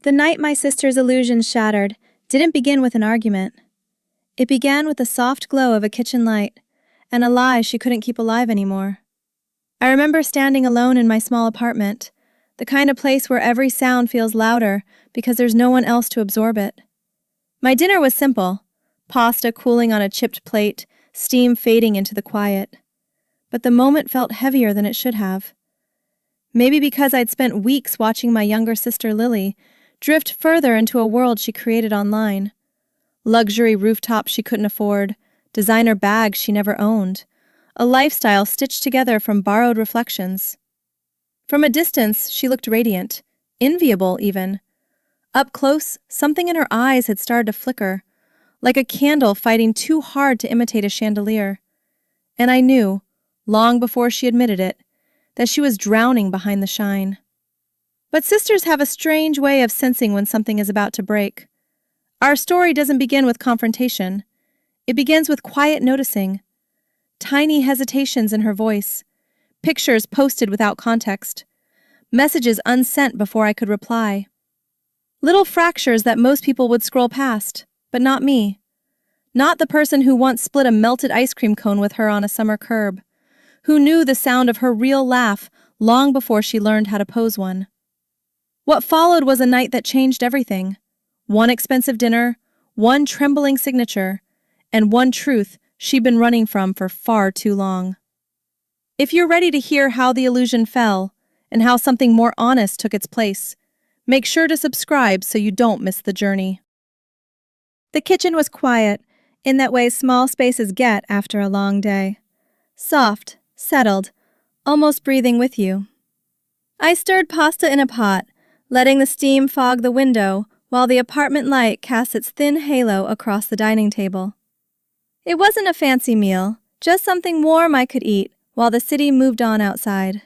The night my sister's illusions shattered didn't begin with an argument. It began with the soft glow of a kitchen light and a lie she couldn't keep alive anymore. I remember standing alone in my small apartment, the kind of place where every sound feels louder because there's no one else to absorb it. My dinner was simple, pasta cooling on a chipped plate, steam fading into the quiet. But the moment felt heavier than it should have. Maybe because I'd spent weeks watching my younger sister Lily drift further into a world she created online. Luxury rooftops she couldn't afford, designer bags she never owned, a lifestyle stitched together from borrowed reflections. From a distance, she looked radiant, enviable even. Up close, something in her eyes had started to flicker, like a candle fighting too hard to imitate a chandelier. And I knew, long before she admitted it, that she was drowning behind the shine. But sisters have a strange way of sensing when something is about to break. Our story doesn't begin with confrontation. It begins with quiet noticing. Tiny hesitations in her voice. Pictures posted without context. Messages unsent before I could reply. Little fractures that most people would scroll past, but not me. Not the person who once split a melted ice cream cone with her on a summer curb. Who knew the sound of her real laugh long before she learned how to pose one. What followed was a night that changed everything. One expensive dinner, one trembling signature, and one truth she'd been running from for far too long. If you're ready to hear how the illusion fell, and how something more honest took its place, make sure to subscribe so you don't miss the journey. The kitchen was quiet, in that way small spaces get after a long day. Soft, settled, almost breathing with you. I stirred pasta in a pot, letting the steam fog the window while the apartment light cast its thin halo across the dining table. It wasn't a fancy meal, just something warm I could eat while the city moved on outside.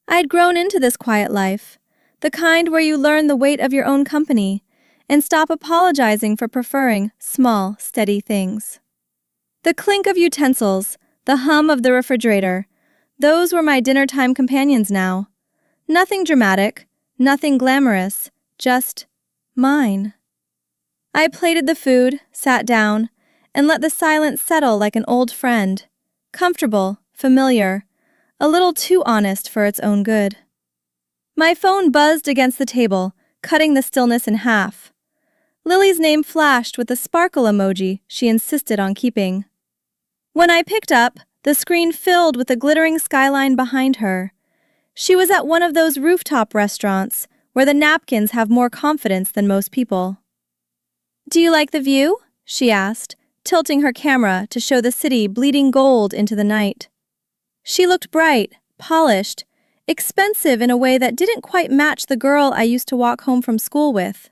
I'd grown into this quiet life, the kind where you learn the weight of your own company and stop apologizing for preferring small, steady things. The clink of utensils, the hum of the refrigerator, those were my dinner-time companions now. Nothing dramatic, nothing glamorous, just mine. I plated the food, sat down, and let the silence settle like an old friend, comfortable, familiar, a little too honest for its own good. My phone buzzed against the table, cutting the stillness in half. Lily's name flashed with the sparkle emoji she insisted on keeping. When I picked up, the screen filled with the glittering skyline behind her. She was at one of those rooftop restaurants where the napkins have more confidence than most people. "Do you like the view?" she asked, tilting her camera to show the city bleeding gold into the night. She looked bright, polished, expensive in a way that didn't quite match the girl I used to walk home from school with.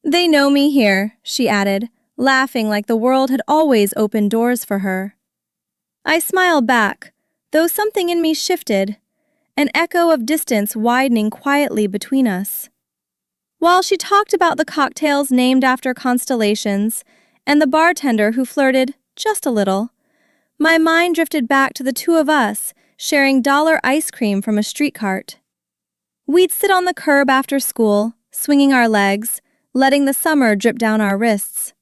"They know me here," she added, laughing like the world had always opened doors for her. I smiled back, though something in me shifted, an echo of distance widening quietly between us. While she talked about the cocktails named after constellations and the bartender who flirted just a little, my mind drifted back to the two of us sharing dollar ice cream from a street cart. We'd sit on the curb after school, swinging our legs, letting the summer drip down our wrists.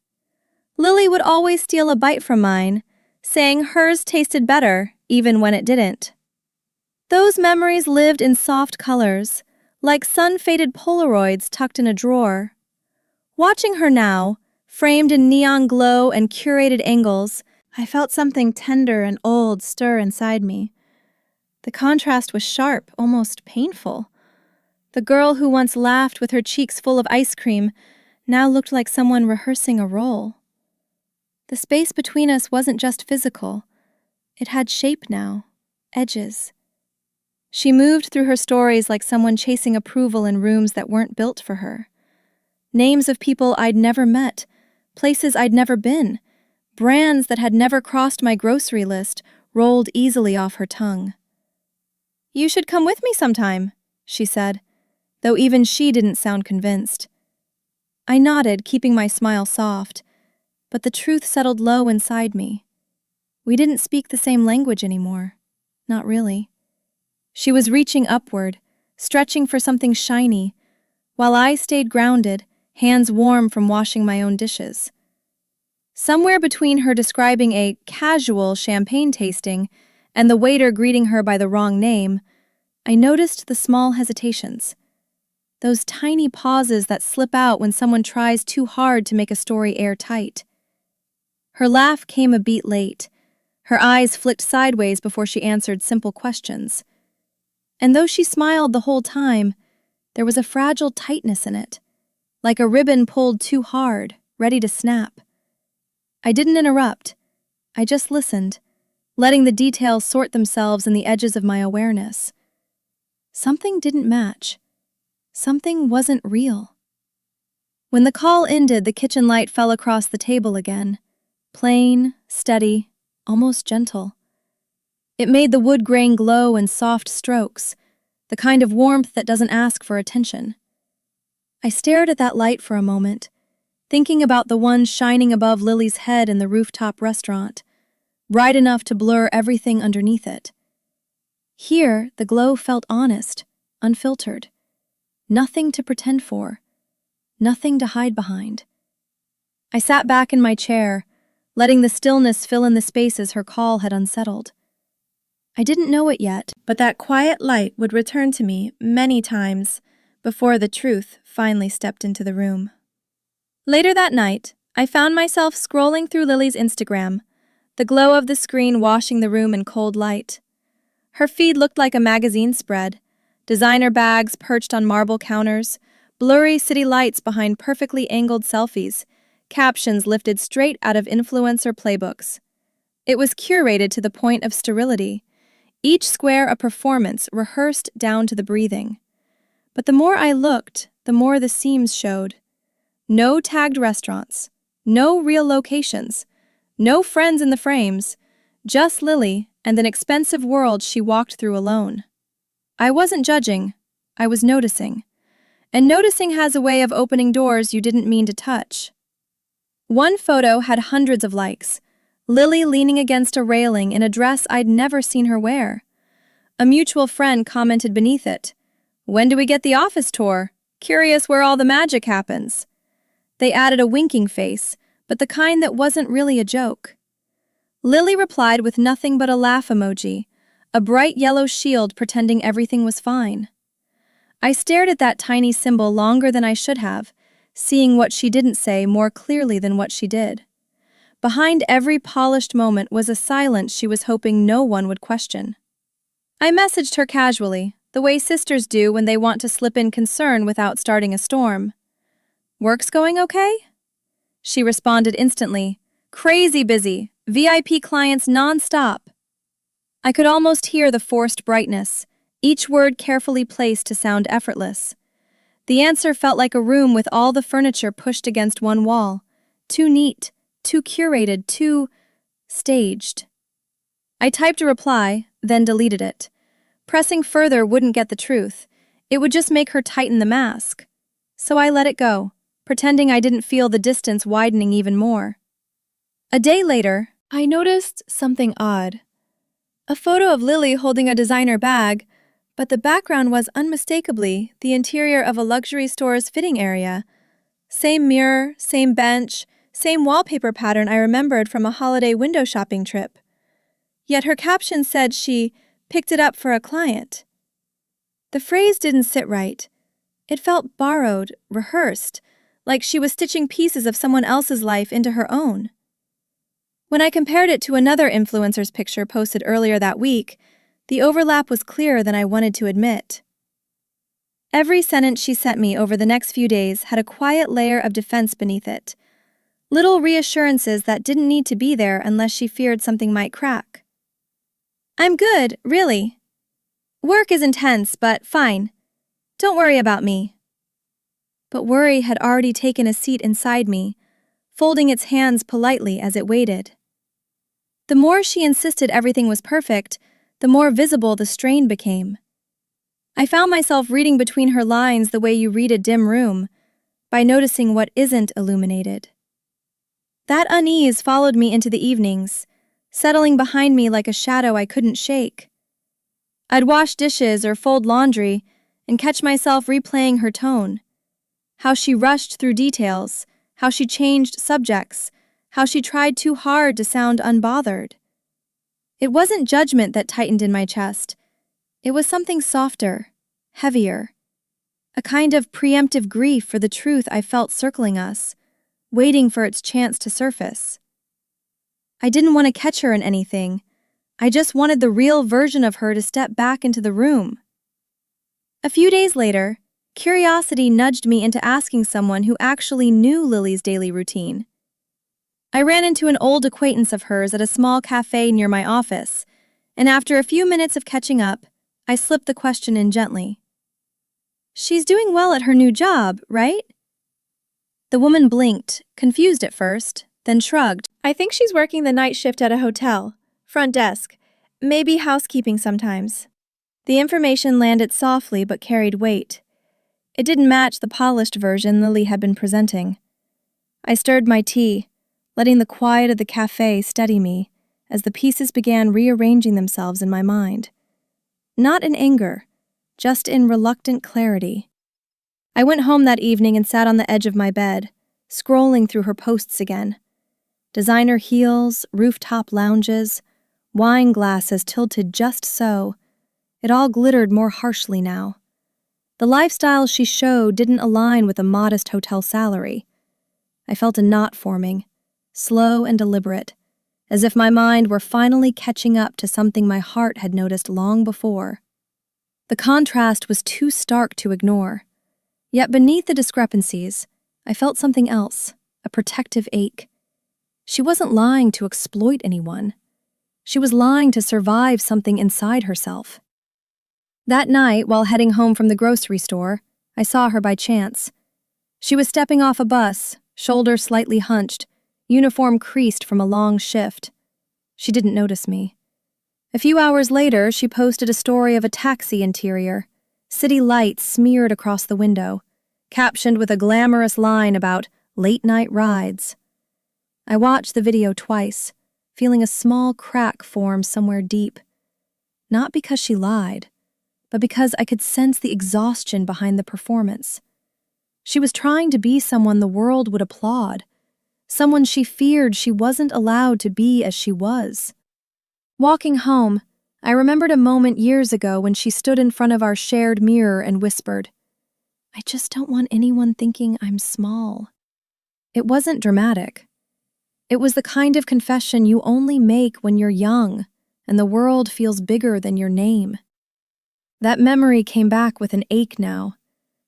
Lily would always steal a bite from mine, saying hers tasted better even when it didn't. Those memories lived in soft colors, like sun-faded Polaroids tucked in a drawer. Watching her now, framed in neon glow and curated angles, I felt something tender and old stir inside me. The contrast was sharp, almost painful. The girl who once laughed with her cheeks full of ice cream now looked like someone rehearsing a role. The space between us wasn't just physical. It had shape now, edges. She moved through her stories like someone chasing approval in rooms that weren't built for her. Names of people I'd never met, places I'd never been, brands that had never crossed my grocery list rolled easily off her tongue. "You should come with me sometime," she said, though even she didn't sound convinced. I nodded, keeping my smile soft, but the truth settled low inside me. We didn't speak the same language anymore. Not really. She was reaching upward, stretching for something shiny, while I stayed grounded, hands warm from washing my own dishes. Somewhere between her describing a casual champagne tasting and the waiter greeting her by the wrong name, I noticed the small hesitations. Those tiny pauses that slip out when someone tries too hard to make a story airtight. Her laugh came a beat late. Her eyes flicked sideways before she answered simple questions. And though she smiled the whole time, there was a fragile tightness in it, like a ribbon pulled too hard, ready to snap. I didn't interrupt. I just listened, letting the details sort themselves in the edges of my awareness. Something didn't match. Something wasn't real. When the call ended, the kitchen light fell across the table again. Plain, steady, almost gentle. It made the wood grain glow in soft strokes, the kind of warmth that doesn't ask for attention. I stared at that light for a moment, thinking about the one shining above Lily's head in the rooftop restaurant, bright enough to blur everything underneath it. Here, the glow felt honest, unfiltered. Nothing to pretend for, nothing to hide behind. I sat back in my chair, letting the stillness fill in the spaces her call had unsettled. I didn't know it yet, but that quiet light would return to me many times before the truth finally stepped into the room. Later that night, I found myself scrolling through Lily's Instagram, the glow of the screen washing the room in cold light. Her feed looked like a magazine spread, designer bags perched on marble counters, blurry city lights behind perfectly angled selfies, captions lifted straight out of influencer playbooks. It was curated to the point of sterility, each square a performance rehearsed down to the breathing. But the more I looked, the more the seams showed. No tagged restaurants, no real locations, no friends in the frames, just Lily and an expensive world she walked through alone. I wasn't judging, I was noticing. And noticing has a way of opening doors you didn't mean to touch. One photo had hundreds of likes, Lily leaning against a railing in a dress I'd never seen her wear. A mutual friend commented beneath it, "When do we get the office tour? Curious where all the magic happens." They added a winking face, but the kind that wasn't really a joke. Lily replied with nothing but a laugh emoji, a bright yellow shield pretending everything was fine. I stared at that tiny symbol longer than I should have, seeing what she didn't say more clearly than what she did. Behind every polished moment was a silence she was hoping no one would question. I messaged her casually, the way sisters do when they want to slip in concern without starting a storm. "Work's going okay?" She responded instantly, "Crazy busy, VIP clients non-stop." I could almost hear the forced brightness, each word carefully placed to sound effortless. The answer felt like a room with all the furniture pushed against one wall, too neat, too curated, too staged. I typed a reply, then deleted it. Pressing further wouldn't get the truth. It would just make her tighten the mask. So I let it go, pretending I didn't feel the distance widening even more. A day later, I noticed something odd. A photo of Lily holding a designer bag, but the background was unmistakably the interior of a luxury store's fitting area. Same mirror, same bench, same wallpaper pattern I remembered from a holiday window shopping trip. Yet her caption said she picked it up for a client. The phrase didn't sit right. It felt borrowed, rehearsed, like she was stitching pieces of someone else's life into her own. When I compared it to another influencer's picture posted earlier that week, the overlap was clearer than I wanted to admit. Every sentence she sent me over the next few days had a quiet layer of defense beneath it. Little reassurances that didn't need to be there unless she feared something might crack. "I'm good, really. Work is intense, but fine. Don't worry about me." But worry had already taken a seat inside me, folding its hands politely as it waited. The more she insisted everything was perfect, the more visible the strain became. I found myself reading between her lines the way you read a dim room, by noticing what isn't illuminated. That unease followed me into the evenings, settling behind me like a shadow I couldn't shake. I'd wash dishes or fold laundry and catch myself replaying her tone, How she rushed through details, how she changed subjects, how she tried too hard to sound unbothered. It wasn't judgment that tightened in my chest. It was something softer, heavier. A kind of preemptive grief for the truth I felt circling us, waiting for its chance to surface. I didn't want to catch her in anything. I just wanted the real version of her to step back into the room. A few days later, curiosity nudged me into asking someone who actually knew Lily's daily routine. I ran into an old acquaintance of hers at a small cafe near my office, and after a few minutes of catching up, I slipped the question in gently. "She's doing well at her new job, right?" The woman blinked, confused at first, then shrugged. "I think she's working the night shift at a hotel, front desk, maybe housekeeping sometimes." The information landed softly but carried weight. It didn't match the polished version Lily had been presenting. I stirred my tea, letting the quiet of the cafe steady me as the pieces began rearranging themselves in my mind. Not in anger, just in reluctant clarity. I went home that evening and sat on the edge of my bed, scrolling through her posts again. Designer heels, rooftop lounges, wine glasses tilted just so. It all glittered more harshly now. The lifestyle she showed didn't align with a modest hotel salary. I felt a knot forming, slow and deliberate, as if my mind were finally catching up to something my heart had noticed long before. The contrast was too stark to ignore. Yet beneath the discrepancies, I felt something else, a protective ache. She wasn't lying to exploit anyone. She was lying to survive something inside herself. That night, while heading home from the grocery store, I saw her by chance. She was stepping off a bus, shoulders slightly hunched, uniform creased from a long shift. She didn't notice me. A few hours later, she posted a story of a taxi interior, city lights smeared across the window, captioned with a glamorous line about late-night rides. I watched the video twice, feeling a small crack form somewhere deep. Not because she lied, but because I could sense the exhaustion behind the performance. She was trying to be someone the world would applaud, someone she feared she wasn't allowed to be as she was. Walking home, I remembered a moment years ago when she stood in front of our shared mirror and whispered, "I just don't want anyone thinking I'm small." It wasn't dramatic. It was the kind of confession you only make when you're young and the world feels bigger than your name. That memory came back with an ache now,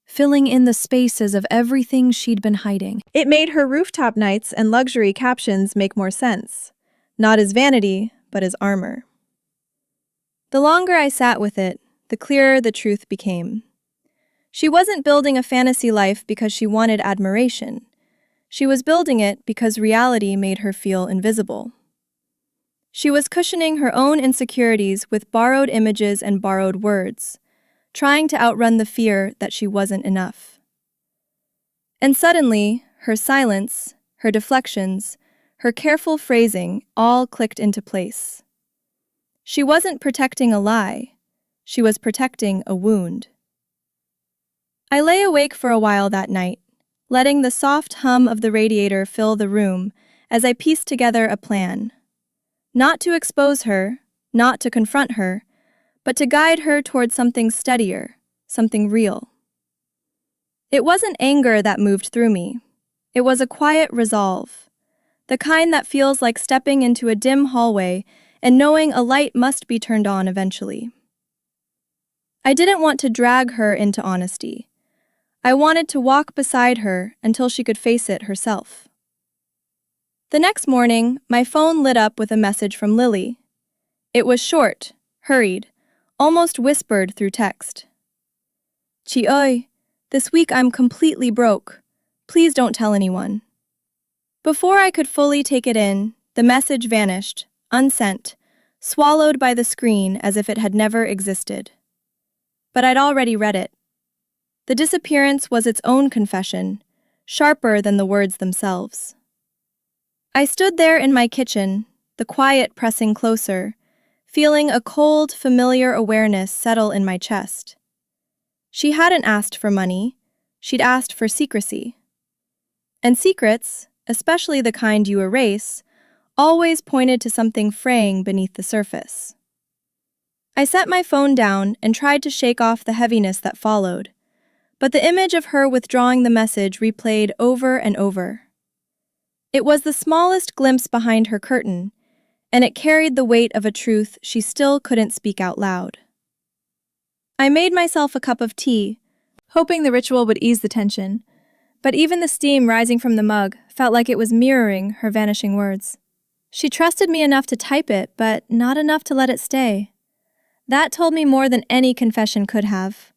filling in the spaces of everything she'd been hiding. It made her rooftop nights and luxury captions make more sense, not as vanity, but as armor. The longer I sat with it, the clearer the truth became. She wasn't building a fantasy life because she wanted admiration. She was building it because reality made her feel invisible. She was cushioning her own insecurities with borrowed images and borrowed words, trying to outrun the fear that she wasn't enough. And suddenly, her silence, her deflections, her careful phrasing all clicked into place. She wasn't protecting a lie. She was protecting a wound. I lay awake for a while that night, letting the soft hum of the radiator fill the room as I pieced together a plan. Not to expose her, not to confront her, but to guide her toward something steadier, something real. It wasn't anger that moved through me. It was a quiet resolve, the kind that feels like stepping into a dim hallway and knowing a light must be turned on eventually. I didn't want to drag her into honesty. I wanted to walk beside her until she could face it herself. The next morning, my phone lit up with a message from Lily. It was short, hurried, almost whispered through text. "Chị ơi, this week I'm completely broke. Please don't tell anyone." Before I could fully take it in, the message vanished, unsent, swallowed by the screen as if it had never existed. But I'd already read it. The disappearance was its own confession, sharper than the words themselves. I stood there in my kitchen, the quiet pressing closer, feeling a cold, familiar awareness settle in my chest. She hadn't asked for money, she'd asked for secrecy. And secrets, especially the kind you erase, always pointed to something fraying beneath the surface. I set my phone down and tried to shake off the heaviness that followed, but the image of her withdrawing the message replayed over and over. It was the smallest glimpse behind her curtain, and it carried the weight of a truth she still couldn't speak out loud. I made myself a cup of tea, hoping the ritual would ease the tension, but even the steam rising from the mug felt like it was mirroring her vanishing words. She trusted me enough to type it, but not enough to let it stay. That told me more than any confession could have.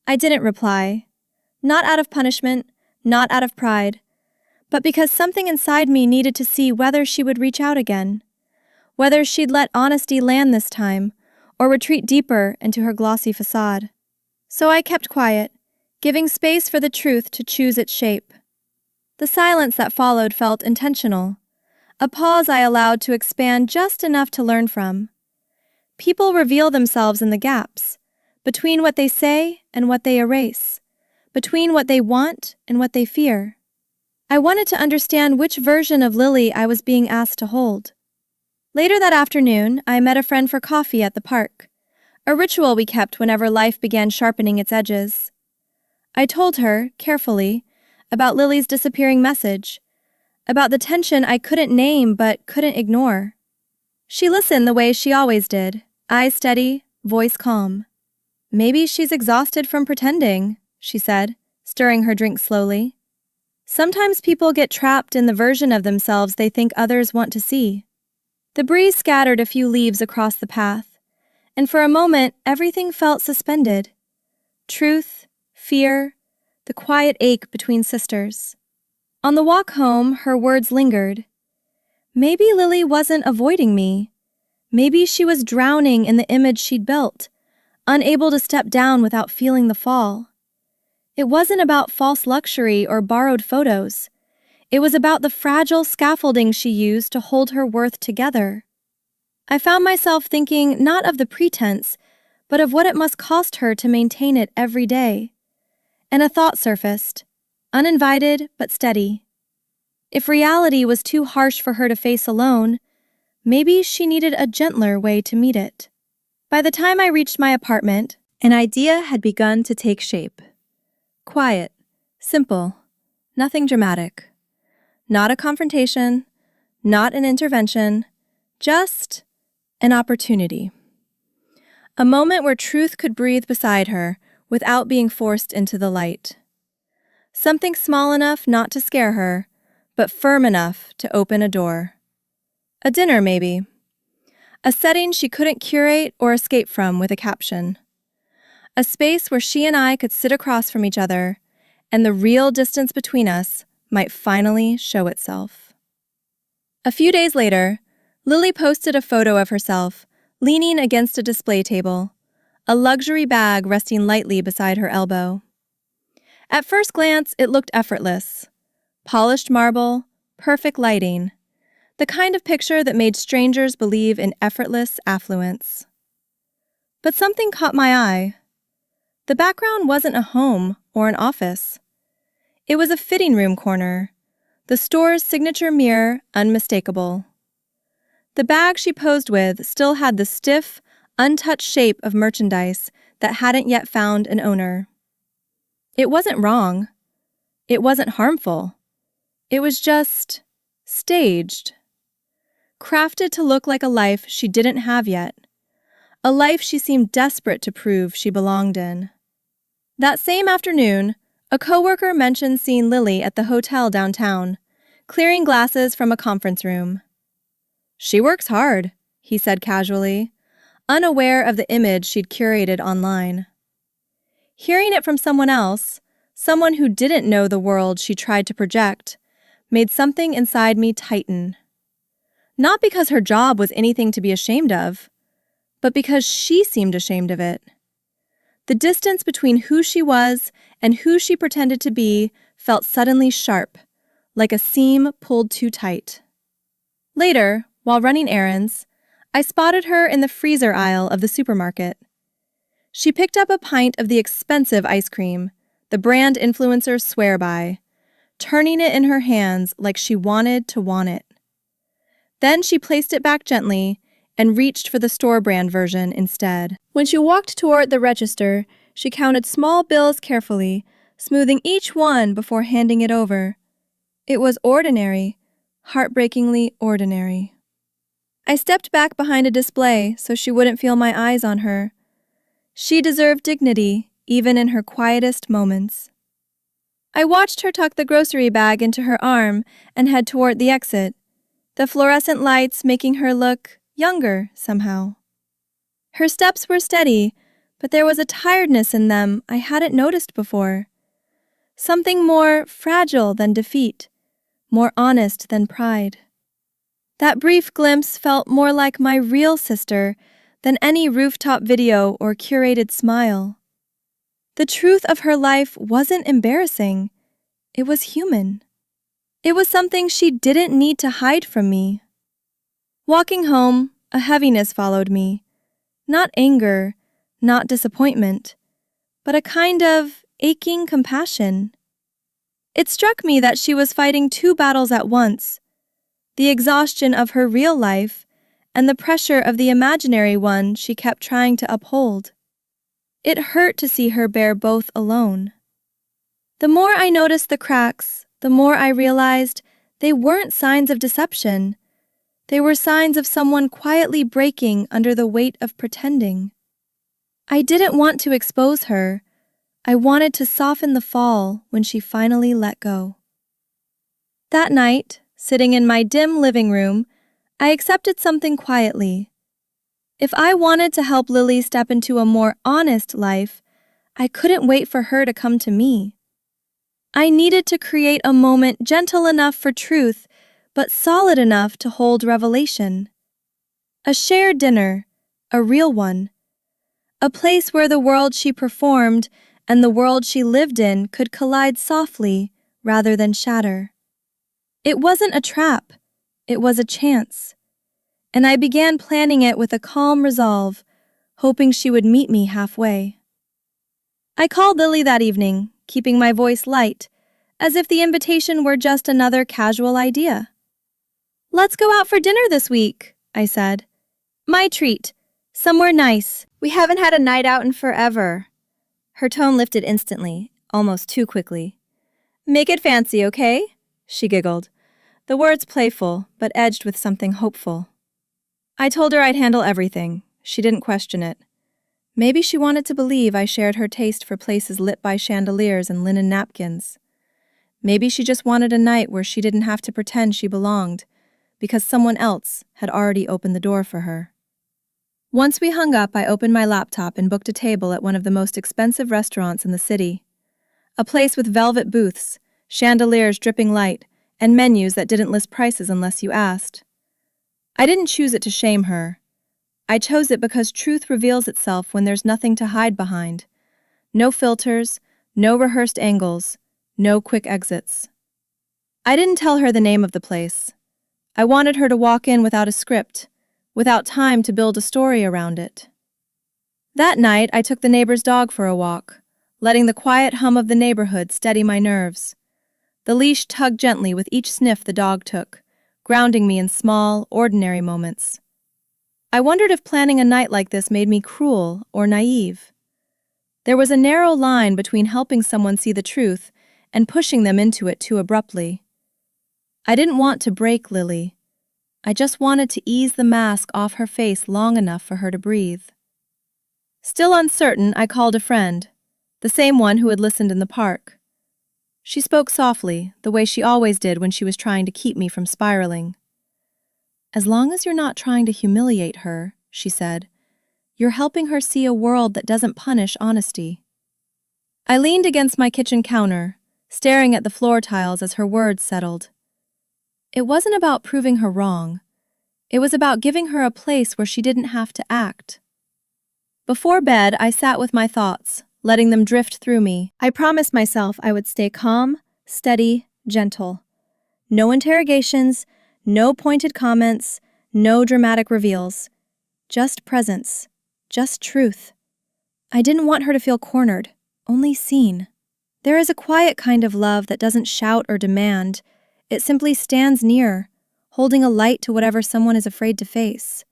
I didn't reply. Not out of punishment, not out of pride, but because something inside me needed to see whether she would reach out again, whether she'd let honesty land this time, or retreat deeper into her glossy facade. So I kept quiet, giving space for the truth to choose its shape. The silence that followed felt intentional, a pause I allowed to expand just enough to learn from. People reveal themselves in the gaps, between what they say and what they erase, between what they want and what they fear. I wanted to understand which version of Lily I was being asked to hold. Later that afternoon, I met a friend for coffee at the park, a ritual we kept whenever life began sharpening its edges. I told her, carefully, about Lily's disappearing message, about the tension I couldn't name but couldn't ignore. She listened the way she always did, eyes steady, voice calm. "Maybe she's exhausted from pretending," she said, stirring her drink slowly. "Sometimes people get trapped in the version of themselves they think others want to see." The breeze scattered a few leaves across the path, and for a moment everything felt suspended. Truth, fear, the quiet ache between sisters. On the walk home, her words lingered. Maybe Lily wasn't avoiding me. Maybe she was drowning in the image she'd built, unable to step down without feeling the fall. It wasn't about false luxury or borrowed photos. It was about the fragile scaffolding she used to hold her worth together. I found myself thinking not of the pretense, but of what it must cost her to maintain it every day. And a thought surfaced, uninvited but steady. If reality was too harsh for her to face alone, maybe she needed a gentler way to meet it. By the time I reached my apartment, an idea had begun to take shape. Quiet, simple, nothing dramatic. Not a confrontation, not an intervention, just an opportunity. A moment where truth could breathe beside her without being forced into the light. Something small enough not to scare her, but firm enough to open a door. A dinner, maybe. A setting she couldn't curate or escape from with a caption. A space where she and I could sit across from each other, and the real distance between us might finally show itself. A few days later, Lily posted a photo of herself leaning against a display table, a luxury bag resting lightly beside her elbow. At first glance, it looked effortless. Polished marble, perfect lighting, the kind of picture that made strangers believe in effortless affluence. But something caught my eye. The background wasn't a home or an office. It was a fitting room corner, the store's signature mirror unmistakable. The bag she posed with still had the stiff, untouched shape of merchandise that hadn't yet found an owner. It wasn't wrong. It wasn't harmful. It was just staged. Crafted to look like a life she didn't have yet. A life she seemed desperate to prove she belonged in. That same afternoon, a coworker mentioned seeing Lily at the hotel downtown, clearing glasses from a conference room. "She works hard," he said casually, unaware of the image she'd curated online. Hearing it from someone else, someone who didn't know the world she tried to project, made something inside me tighten. Not because her job was anything to be ashamed of, but because she seemed ashamed of it. The distance between who she was and who she pretended to be felt suddenly sharp, like a seam pulled too tight. Later, while running errands, I spotted her in the freezer aisle of the supermarket. She picked up a pint of the expensive ice cream, the brand influencers swear by, turning it in her hands like she wanted to want it. Then she placed it back gently and reached for the store brand version instead. When she walked toward the register, she counted small bills carefully, smoothing each one before handing it over. It was ordinary, heartbreakingly ordinary. I stepped back behind a display so she wouldn't feel my eyes on her. She deserved dignity, even in her quietest moments. I watched her tuck the grocery bag into her arm and head toward the exit, the fluorescent lights making her look younger somehow. Her steps were steady, but there was a tiredness in them I hadn't noticed before. Something more fragile than defeat, more honest than pride. That brief glimpse felt more like my real sister than any rooftop video or curated smile. The truth of her life wasn't embarrassing. It was human. It was something she didn't need to hide from me. Walking home, a heaviness followed me. Not anger, not disappointment, but a kind of aching compassion. It struck me that she was fighting two battles at once, the exhaustion of her real life and the pressure of the imaginary one she kept trying to uphold. It hurt to see her bear both alone. The more I noticed the cracks, the more I realized they weren't signs of deception. They were signs of someone quietly breaking under the weight of pretending. I didn't want to expose her. I wanted to soften the fall when she finally let go. That night, sitting in my dim living room, I accepted something quietly. If I wanted to help Lily step into a more honest life, I couldn't wait for her to come to me. I needed to create a moment gentle enough for truth, but solid enough to hold revelation. A shared dinner, a real one. A place where the world she performed and the world she lived in could collide softly rather than shatter. It wasn't a trap, it was a chance. And I began planning it with a calm resolve, hoping she would meet me halfway. I called Lily that evening, keeping my voice light, as if the invitation were just another casual idea. "Let's go out for dinner this week," I said. "My treat. Somewhere nice. We haven't had a night out in forever." Her tone lifted instantly, almost too quickly. "Make it fancy, okay?" She giggled, the words playful, but edged with something hopeful. I told her I'd handle everything. She didn't question it. Maybe she wanted to believe I shared her taste for places lit by chandeliers and linen napkins. Maybe she just wanted a night where she didn't have to pretend she belonged, because someone else had already opened the door for her. Once we hung up, I opened my laptop and booked a table at one of the most expensive restaurants in the city. A place with velvet booths, chandeliers dripping light, and menus that didn't list prices unless you asked. I didn't choose it to shame her. I chose it because truth reveals itself when there's nothing to hide behind. No filters, no rehearsed angles, no quick exits. I didn't tell her the name of the place. I wanted her to walk in without a script, without time to build a story around it. That night, I took the neighbor's dog for a walk, letting the quiet hum of the neighborhood steady my nerves. The leash tugged gently with each sniff the dog took, grounding me in small, ordinary moments. I wondered if planning a night like this made me cruel or naive. There was a narrow line between helping someone see the truth and pushing them into it too abruptly. I didn't want to break Lily. I just wanted to ease the mask off her face long enough for her to breathe. Still uncertain, I called a friend, the same one who had listened in the park. She spoke softly, the way she always did when she was trying to keep me from spiraling. "As long as you're not trying to humiliate her," she said, "you're helping her see a world that doesn't punish honesty." I leaned against my kitchen counter, staring at the floor tiles as her words settled. It wasn't about proving her wrong. It was about giving her a place where she didn't have to act. Before bed, I sat with my thoughts, letting them drift through me. I promised myself I would stay calm, steady, gentle. No interrogations, no pointed comments, no dramatic reveals. Just presence, just truth. I didn't want her to feel cornered, only seen. There is a quiet kind of love that doesn't shout or demand. It simply stands near, holding a light to whatever someone is afraid to face.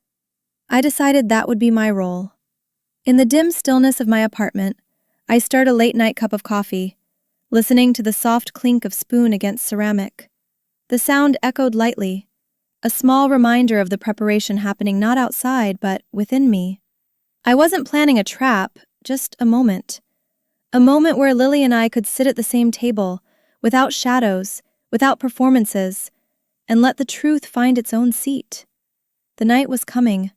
I decided that would be my role. In the dim stillness of my apartment, I stirred a late-night cup of coffee, listening to the soft clink of spoon against ceramic. The sound echoed lightly, a small reminder of the preparation happening not outside but within me. I wasn't planning a trap, just a moment. A moment where Lily and I could sit at the same table, without shadows, without performances, and let the truth find its own seat. The night was coming,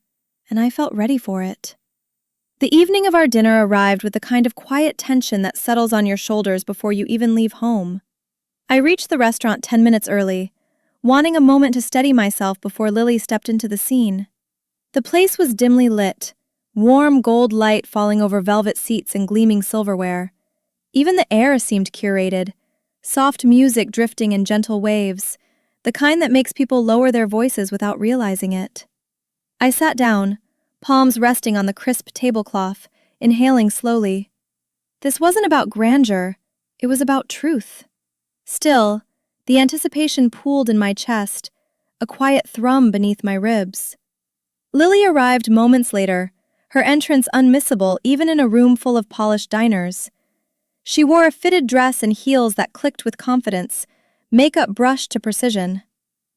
and I felt ready for it. The evening of our dinner arrived with the kind of quiet tension that settles on your shoulders before you even leave home. I reached the restaurant 10 minutes early, wanting a moment to steady myself before Lily stepped into the scene. The place was dimly lit, warm gold light falling over velvet seats and gleaming silverware. Even the air seemed curated, soft music drifting in gentle waves, the kind that makes people lower their voices without realizing it. I sat down, palms resting on the crisp tablecloth, inhaling slowly. This wasn't about grandeur, it was about truth. Still, the anticipation pooled in my chest, a quiet thrum beneath my ribs. Lily arrived moments later, her entrance unmissable even in a room full of polished diners. She wore a fitted dress and heels that clicked with confidence, makeup brushed to precision.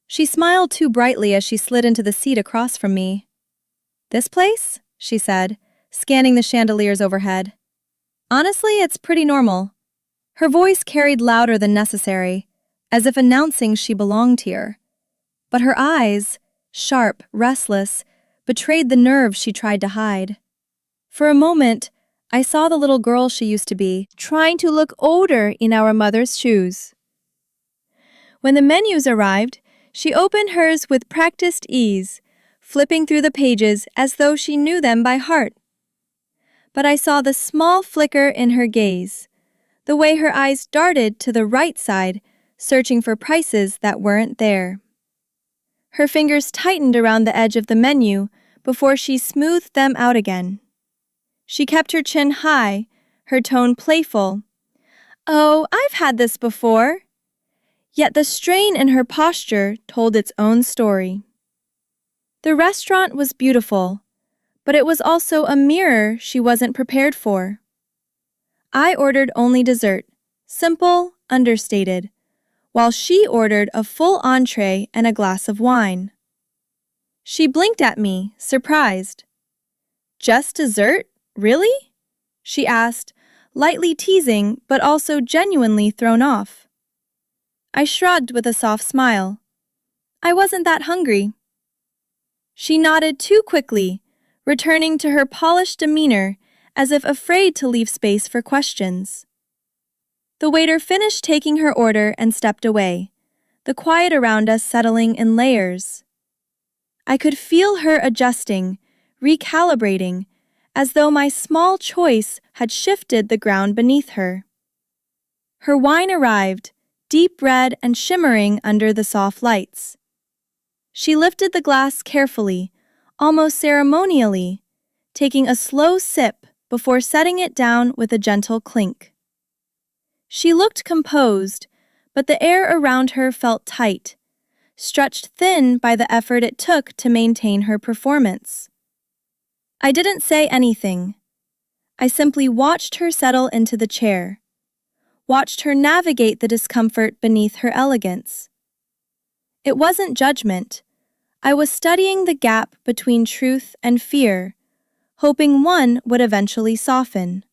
She smiled too brightly as she slid into the seat across from me. "This place?" she said, scanning the chandeliers overhead. "Honestly, it's pretty normal." Her voice carried louder than necessary, as if announcing she belonged here. But her eyes, sharp, restless, betrayed the nerves she tried to hide. For a moment, I saw the little girl she used to be, trying to look older in our mother's shoes. When the menus arrived, she opened hers with practiced ease, flipping through the pages as though she knew them by heart. But I saw the small flicker in her gaze, the way her eyes darted to the right side, searching for prices that weren't there. Her fingers tightened around the edge of the menu before she smoothed them out again. She kept her chin high, her tone playful. "Oh, I've had this before." Yet the strain in her posture told its own story. The restaurant was beautiful, but it was also a mirror she wasn't prepared for. I ordered only dessert, simple, understated, while she ordered a full entree and a glass of wine. She blinked at me, surprised. "Just dessert? Really?" she asked, lightly teasing but also genuinely thrown off. I shrugged with a soft smile. I wasn't that hungry. She nodded too quickly, returning to her polished demeanor as if afraid to leave space for questions. The waiter finished taking her order and stepped away, the quiet around us settling in layers. I could feel her adjusting, recalibrating, as though my small choice had shifted the ground beneath her. Her wine arrived, deep red and shimmering under the soft lights. She lifted the glass carefully, almost ceremonially, taking a slow sip before setting it down with a gentle clink. She looked composed, but the air around her felt tight, stretched thin by the effort it took to maintain her performance. I didn't say anything. I simply watched her settle into the chair, watched her navigate the discomfort beneath her elegance. It wasn't judgment. I was studying the gap between truth and fear, hoping one would eventually soften.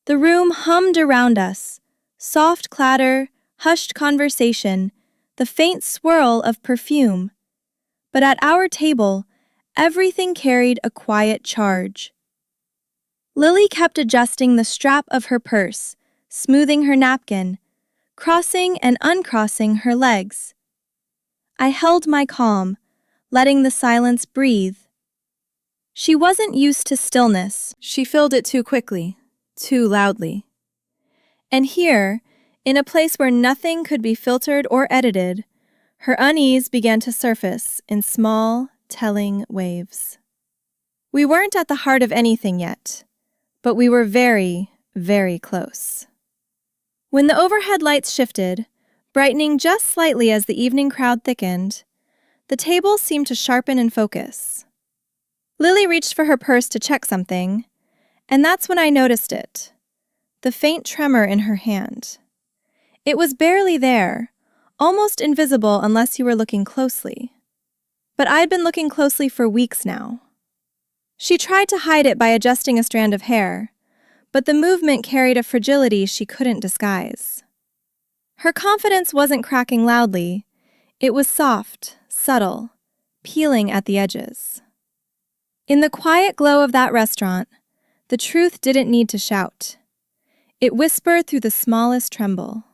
The room hummed around us, soft clatter, hushed conversation, the faint swirl of perfume. But at our table, everything carried a quiet charge. Lily kept adjusting the strap of her purse, smoothing her napkin, crossing and uncrossing her legs. I held my calm, letting the silence breathe. She wasn't used to stillness. She filled it too quickly, too loudly. And here, in a place where nothing could be filtered or edited, her unease began to surface in small, telling waves. We weren't at the heart of anything yet, but we were very, very close. When the overhead lights shifted, brightening just slightly as the evening crowd thickened, the table seemed to sharpen and focus. Lily reached for her purse to check something, and that's when I noticed it. The faint tremor in her hand. It was barely there, almost invisible unless you were looking closely. But I'd been looking closely for weeks now. She tried to hide it by adjusting a strand of hair, but the movement carried a fragility she couldn't disguise. Her confidence wasn't cracking loudly. It was soft, subtle, peeling at the edges. In the quiet glow of that restaurant, the truth didn't need to shout. It whispered through the smallest tremble.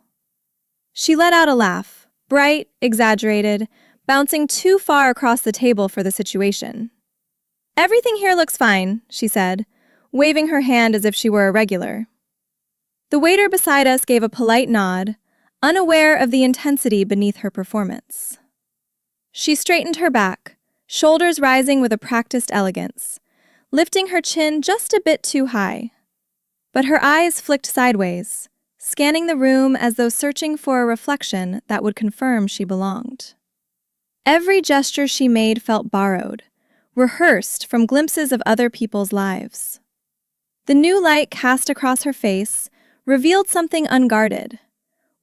She let out a laugh, bright, exaggerated, bouncing too far across the table for the situation. "Everything here looks fine," she said, waving her hand as if she were a regular. The waiter beside us gave a polite nod, unaware of the intensity beneath her performance. She straightened her back, shoulders rising with a practiced elegance, lifting her chin just a bit too high. But her eyes flicked sideways, scanning the room as though searching for a reflection that would confirm she belonged. Every gesture she made felt borrowed, rehearsed from glimpses of other people's lives. The new light cast across her face revealed something unguarded,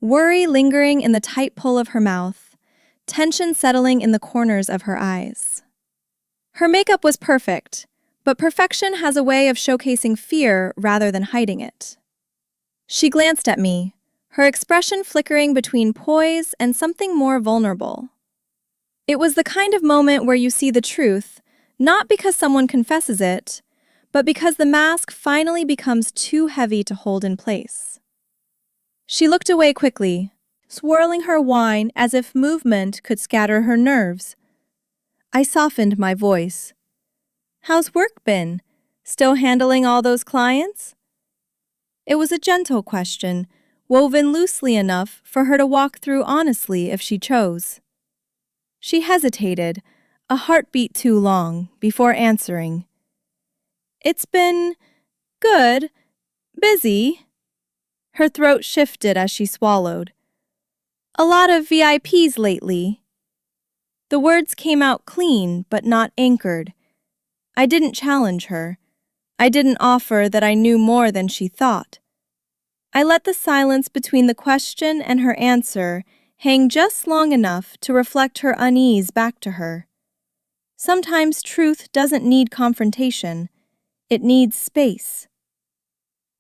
worry lingering in the tight pull of her mouth, tension settling in the corners of her eyes. Her makeup was perfect, but perfection has a way of showcasing fear rather than hiding it. She glanced at me, her expression flickering between poise and something more vulnerable. It was the kind of moment where you see the truth, not because someone confesses it, but because the mask finally becomes too heavy to hold in place. She looked away quickly, swirling her wine as if movement could scatter her nerves. I softened my voice. "How's work been? Still handling all those clients?" It was a gentle question, woven loosely enough for her to walk through honestly if she chose. She hesitated, a heartbeat too long, before answering. "It's been good, busy." Her throat shifted as she swallowed. "A lot of VIPs lately." The words came out clean but not anchored. I didn't challenge her. I didn't offer that I knew more than she thought. I let the silence between the question and her answer hang just long enough to reflect her unease back to her. Sometimes truth doesn't need confrontation. It needs space.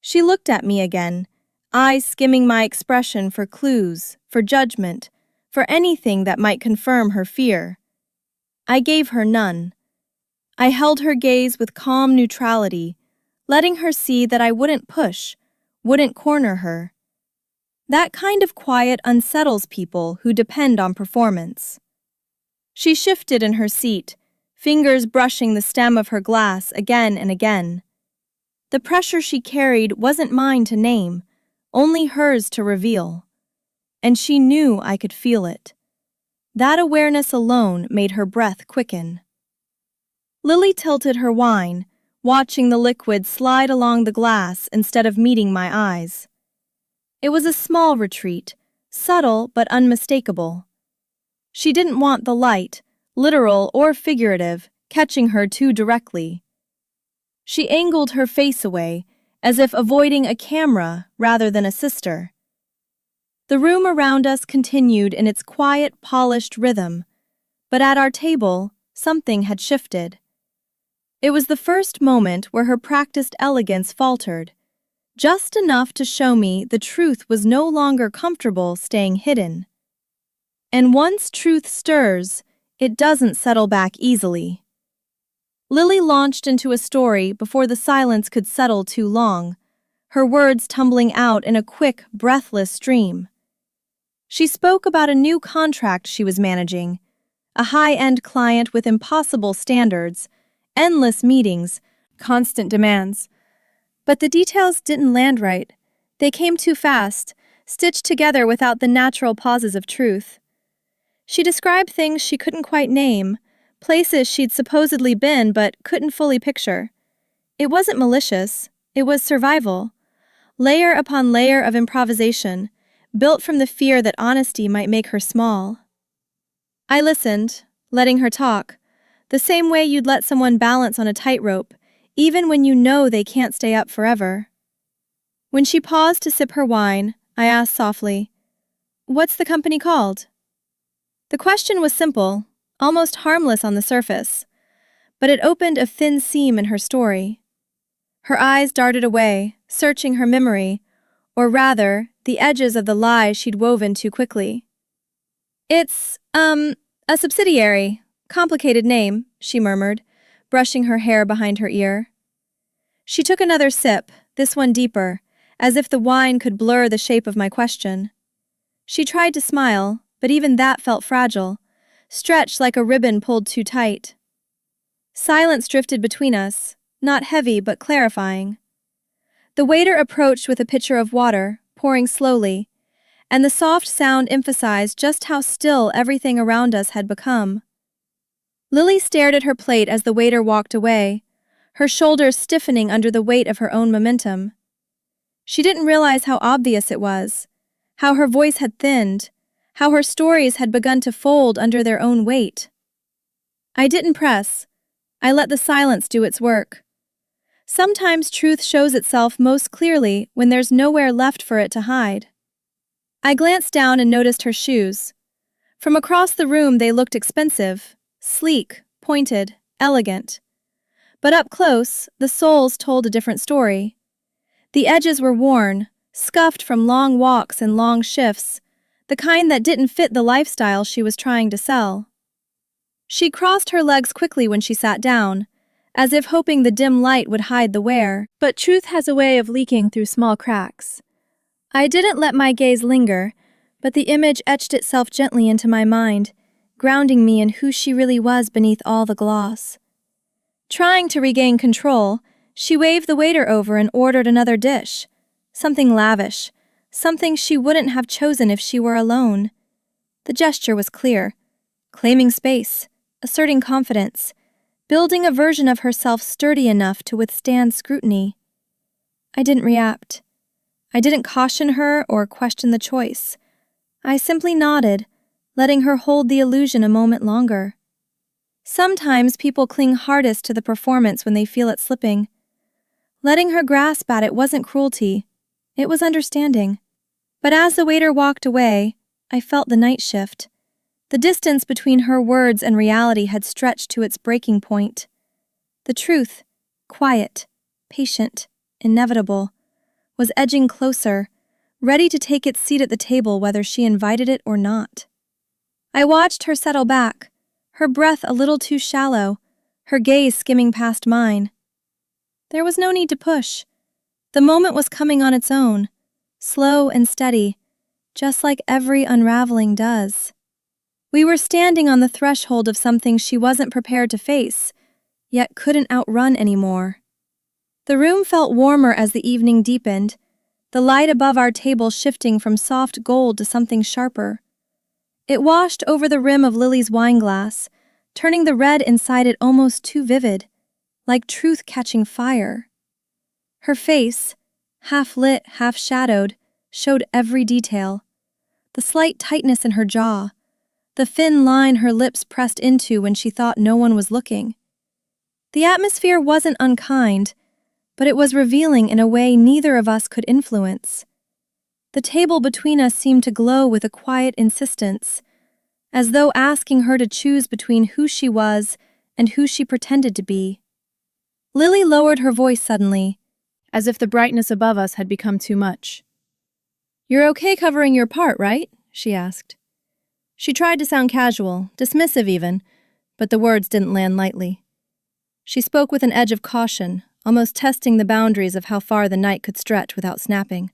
She looked at me again, eyes skimming my expression for clues, for judgment, for anything that might confirm her fear. I gave her none. I held her gaze with calm neutrality, letting her see that I wouldn't push, wouldn't corner her. That kind of quiet unsettles people who depend on performance. She shifted in her seat, fingers brushing the stem of her glass again and again. The pressure she carried wasn't mine to name, only hers to reveal. And she knew I could feel it. That awareness alone made her breath quicken. Lily tilted her wine, watching the liquid slide along the glass instead of meeting my eyes. It was a small retreat, subtle but unmistakable. She didn't want the light, literal or figurative, catching her too directly. She angled her face away, as if avoiding a camera rather than a sister. The room around us continued in its quiet, polished rhythm, but at our table, something had shifted. It was the first moment where her practiced elegance faltered, just enough to show me the truth was no longer comfortable staying hidden. And once truth stirs, it doesn't settle back easily. Lily launched into a story before the silence could settle too long, her words tumbling out in a quick, breathless stream. She spoke about a new contract she was managing, a high-end client with impossible standards, endless meetings, constant demands. But the details didn't land right. They came too fast, stitched together without the natural pauses of truth. She described things she couldn't quite name, places she'd supposedly been but couldn't fully picture. It wasn't malicious, it was survival. layer upon layer of improvisation, built from the fear that honesty might make her small. I listened, letting her talk, the same way you'd let someone balance on a tightrope, even when you know they can't stay up forever. When she paused to sip her wine, I asked softly, "What's the company called?" The question was simple, almost harmless on the surface, but it opened a thin seam in her story. Her eyes darted away, searching her memory, or rather, the edges of the lie she'd woven too quickly. "It's, a subsidiary. Complicated name," she murmured, brushing her hair behind her ear. She took another sip, this one deeper, as if the wine could blur the shape of my question. She tried to smile, but even that felt fragile, stretched like a ribbon pulled too tight. Silence drifted between us, not heavy but clarifying. The waiter approached with a pitcher of water, pouring slowly, and the soft sound emphasized just how still everything around us had become. Lily stared at her plate as the waiter walked away, her shoulders stiffening under the weight of her own momentum. She didn't realize how obvious it was, how her voice had thinned, how her stories had begun to fold under their own weight. I didn't press. I let the silence do its work. Sometimes truth shows itself most clearly when there's nowhere left for it to hide. I glanced down and noticed her shoes. From across the room they looked expensive, sleek, pointed, elegant. But up close, the soles told a different story. The edges were worn, scuffed from long walks and long shifts, the kind that didn't fit the lifestyle she was trying to sell. She crossed her legs quickly when she sat down, as if hoping the dim light would hide the wear, but truth has a way of leaking through small cracks. I didn't let my gaze linger, but the image etched itself gently into my mind, grounding me in who she really was beneath all the gloss. Trying to regain control, she waved the waiter over and ordered another dish, something lavish, something she wouldn't have chosen if she were alone. The gesture was clear, claiming space, asserting confidence, building a version of herself sturdy enough to withstand scrutiny. I didn't react. I didn't caution her or question the choice. I simply nodded, letting her hold the illusion a moment longer. Sometimes people cling hardest to the performance when they feel it slipping. Letting her grasp at it wasn't cruelty. It was understanding. But as the waiter walked away, I felt the night shift. The distance between her words and reality had stretched to its breaking point. The truth, quiet, patient, inevitable, was edging closer, ready to take its seat at the table whether she invited it or not. I watched her settle back, her breath a little too shallow, her gaze skimming past mine. There was no need to push. The moment was coming on its own, slow and steady, just like every unraveling does. We were standing on the threshold of something she wasn't prepared to face, yet couldn't outrun anymore. The room felt warmer as the evening deepened, the light above our table shifting from soft gold to something sharper. It washed over the rim of Lily's wineglass, turning the red inside it almost too vivid, like truth catching fire. Her face, half lit, half shadowed, showed every detail. The slight tightness in her jaw, the thin line her lips pressed into when she thought no one was looking. The atmosphere wasn't unkind, but it was revealing in a way neither of us could influence. The table between us seemed to glow with a quiet insistence, as though asking her to choose between who she was and who she pretended to be. Lily lowered her voice suddenly, as if the brightness above us had become too much. "You're okay covering your part, right?" she asked. She tried to sound casual, dismissive even, but the words didn't land lightly. She spoke with an edge of caution, almost testing the boundaries of how far the night could stretch without snapping.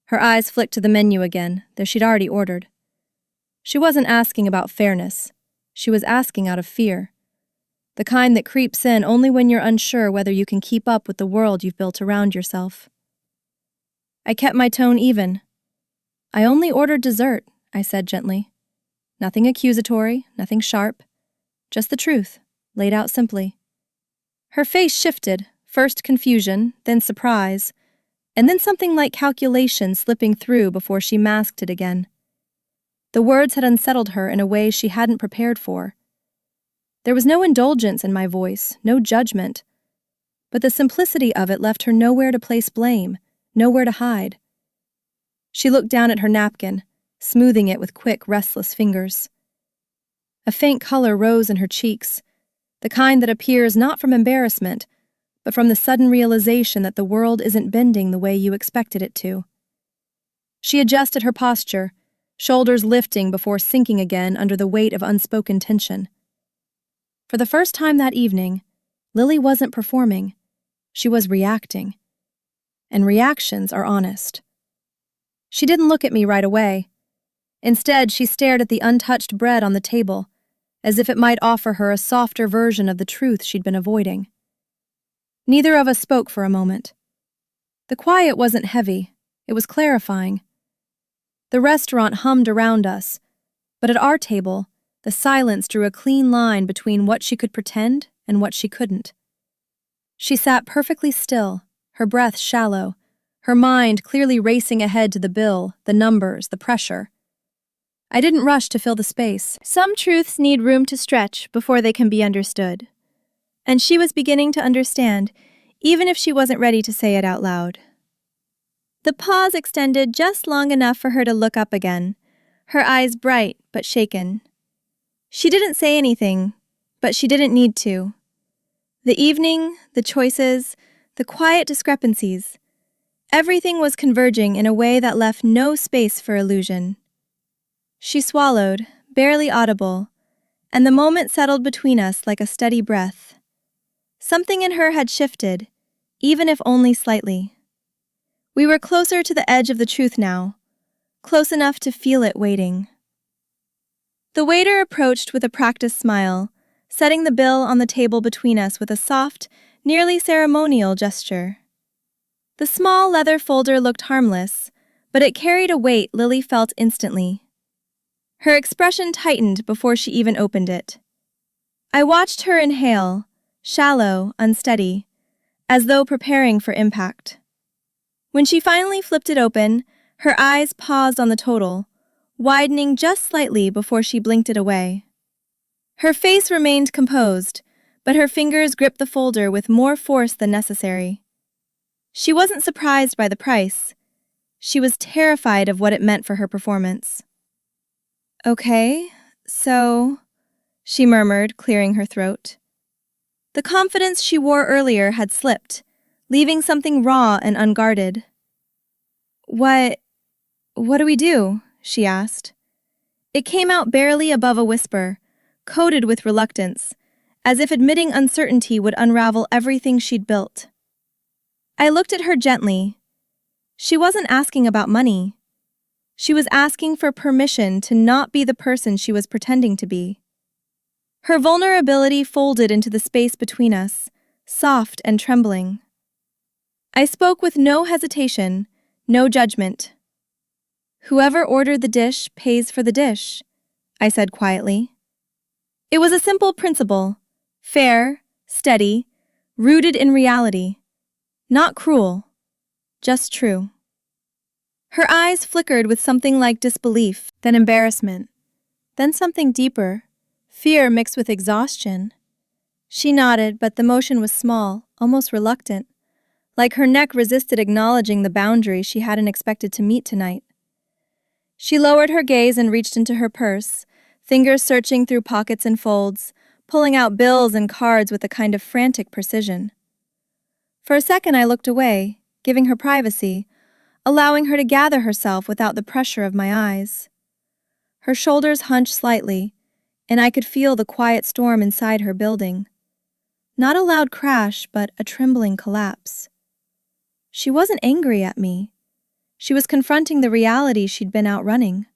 Her eyes flicked to the menu again, though she'd already ordered. She wasn't asking about fairness. She was asking out of fear. The kind that creeps in only when you're unsure whether you can keep up with the world you've built around yourself. I kept my tone even. "I only ordered dessert," I said gently. Nothing accusatory, nothing sharp. Just the truth, laid out simply. Her face shifted, first confusion, then surprise, and then something like calculation slipping through before she masked it again. The words had unsettled her in a way she hadn't prepared for. There was no indulgence in my voice, no judgment, but the simplicity of it left her nowhere to place blame, nowhere to hide. She looked down at her napkin, smoothing it with quick, restless fingers. A faint color rose in her cheeks, the kind that appears not from embarrassment, but from the sudden realization that the world isn't bending the way you expected it to. She adjusted her posture, shoulders lifting before sinking again under the weight of unspoken tension. For the first time that evening, Lily wasn't performing. She was reacting. And reactions are honest. She didn't look at me right away. Instead, she stared at the untouched bread on the table, as if it might offer her a softer version of the truth she'd been avoiding. Neither of us spoke for a moment. The quiet wasn't heavy, it was clarifying. The restaurant hummed around us, but at our table, the silence drew a clean line between what she could pretend and what she couldn't. She sat perfectly still, her breath shallow, her mind clearly racing ahead to the bill, the numbers, the pressure. I didn't rush to fill the space. Some truths need room to stretch before they can be understood. And she was beginning to understand, even if she wasn't ready to say it out loud. The pause extended just long enough for her to look up again, her eyes bright but shaken. She didn't say anything, but she didn't need to. The evening, the choices, the quiet discrepancies, everything was converging in a way that left no space for illusion. She swallowed, barely audible, and the moment settled between us like a steady breath. Something in her had shifted, even if only slightly. We were closer to the edge of the truth now, close enough to feel it waiting. The waiter approached with a practiced smile, setting the bill on the table between us with a soft, nearly ceremonial gesture. The small leather folder looked harmless, but it carried a weight Lily felt instantly. Her expression tightened before she even opened it. I watched her inhale, shallow, unsteady, as though preparing for impact. When she finally flipped it open, her eyes paused on the total, widening just slightly before she blinked it away. Her face remained composed, but her fingers gripped the folder with more force than necessary. She wasn't surprised by the price. She was terrified of what it meant for her performance. "Okay, so," she murmured, clearing her throat. The confidence she wore earlier had slipped, leaving something raw and unguarded. What do we do?" she asked. It came out barely above a whisper, coated with reluctance, as if admitting uncertainty would unravel everything she'd built. I looked at her gently. She wasn't asking about money. She was asking for permission to not be the person she was pretending to be. Her vulnerability folded into the space between us, soft and trembling. I spoke with no hesitation, no judgment. "Whoever ordered the dish pays for the dish," I said quietly. It was a simple principle, fair, steady, rooted in reality. Not cruel, just true. Her eyes flickered with something like disbelief, then embarrassment, then something deeper, fear mixed with exhaustion. She nodded, but the motion was small, almost reluctant, like her neck resisted acknowledging the boundary she hadn't expected to meet tonight. She lowered her gaze and reached into her purse, fingers searching through pockets and folds, pulling out bills and cards with a kind of frantic precision. For a second I looked away, giving her privacy, allowing her to gather herself without the pressure of my eyes. Her shoulders hunched slightly, and I could feel the quiet storm inside her building. Not a loud crash, but a trembling collapse. She wasn't angry at me. She was confronting the reality she'd been outrunning.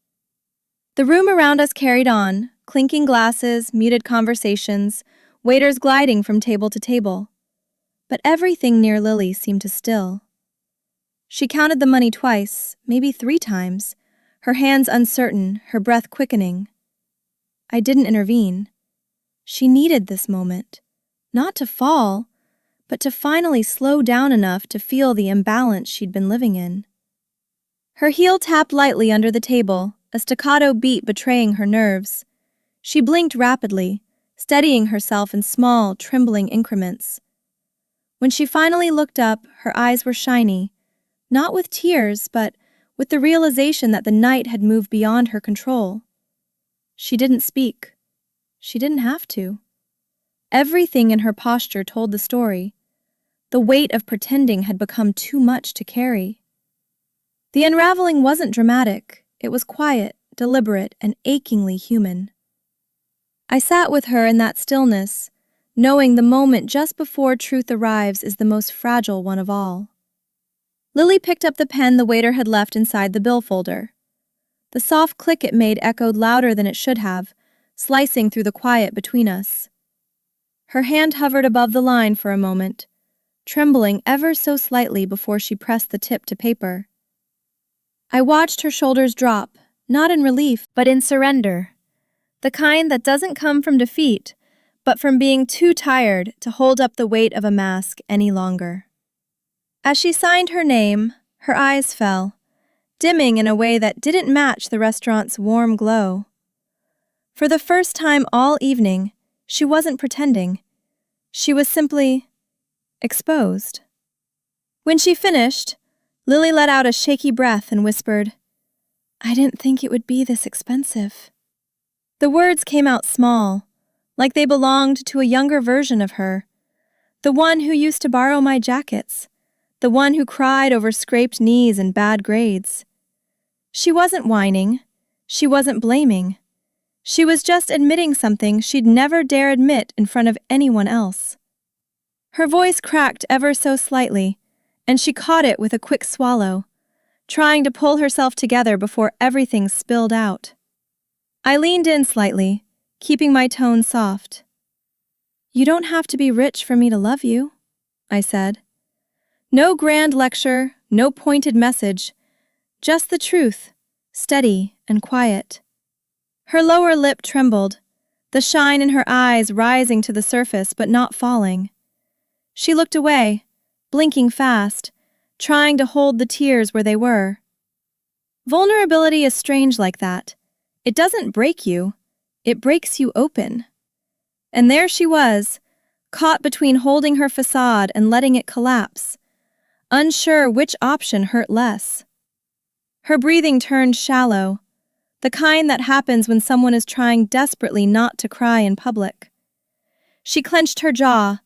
The room around us carried on, clinking glasses, muted conversations, waiters gliding from table to table. But everything near Lily seemed to still. She counted the money twice, maybe 3 times, her hands uncertain, her breath quickening. I didn't intervene. She needed this moment. Not to fall, but to finally slow down enough to feel the imbalance she'd been living in. Her heel tapped lightly under the table, a staccato beat betraying her nerves. She blinked rapidly, steadying herself in small, trembling increments. When she finally looked up, her eyes were shiny, not with tears, but with the realization that the night had moved beyond her control. She didn't speak. She didn't have to. Everything in her posture told the story. The weight of pretending had become too much to carry. The unraveling wasn't dramatic. It was quiet, deliberate, and achingly human. I sat with her in that stillness, knowing the moment just before truth arrives is the most fragile one of all. Lily picked up the pen the waiter had left inside the bill folder. The soft click it made echoed louder than it should have, slicing through the quiet between us. Her hand hovered above the line for a moment, trembling ever so slightly before she pressed the tip to paper. I watched her shoulders drop, not in relief, but in surrender. The kind that doesn't come from defeat, but from being too tired to hold up the weight of a mask any longer. As she signed her name, her eyes fell, dimming in a way that didn't match the restaurant's warm glow. For the first time all evening, she wasn't pretending. She was simply exposed. When she finished, Lily let out a shaky breath and whispered, "I didn't think it would be this expensive." The words came out small, like they belonged to a younger version of her, the one who used to borrow my jackets, the one who cried over scraped knees and bad grades. She wasn't whining. She wasn't blaming. She was just admitting something she'd never dare admit in front of anyone else. Her voice cracked ever so slightly, and she caught it with a quick swallow, trying to pull herself together before everything spilled out. I leaned in slightly, keeping my tone soft. "You don't have to be rich for me to love you," I said. No grand lecture, no pointed message, just the truth, steady and quiet. Her lower lip trembled, the shine in her eyes rising to the surface but not falling. She looked away, blinking fast, trying to hold the tears where they were. Vulnerability is strange like that. It doesn't break you, it breaks you open. And there she was, caught between holding her facade and letting it collapse, unsure which option hurt less. Her breathing turned shallow, the kind that happens when someone is trying desperately not to cry in public. She clenched her jaw,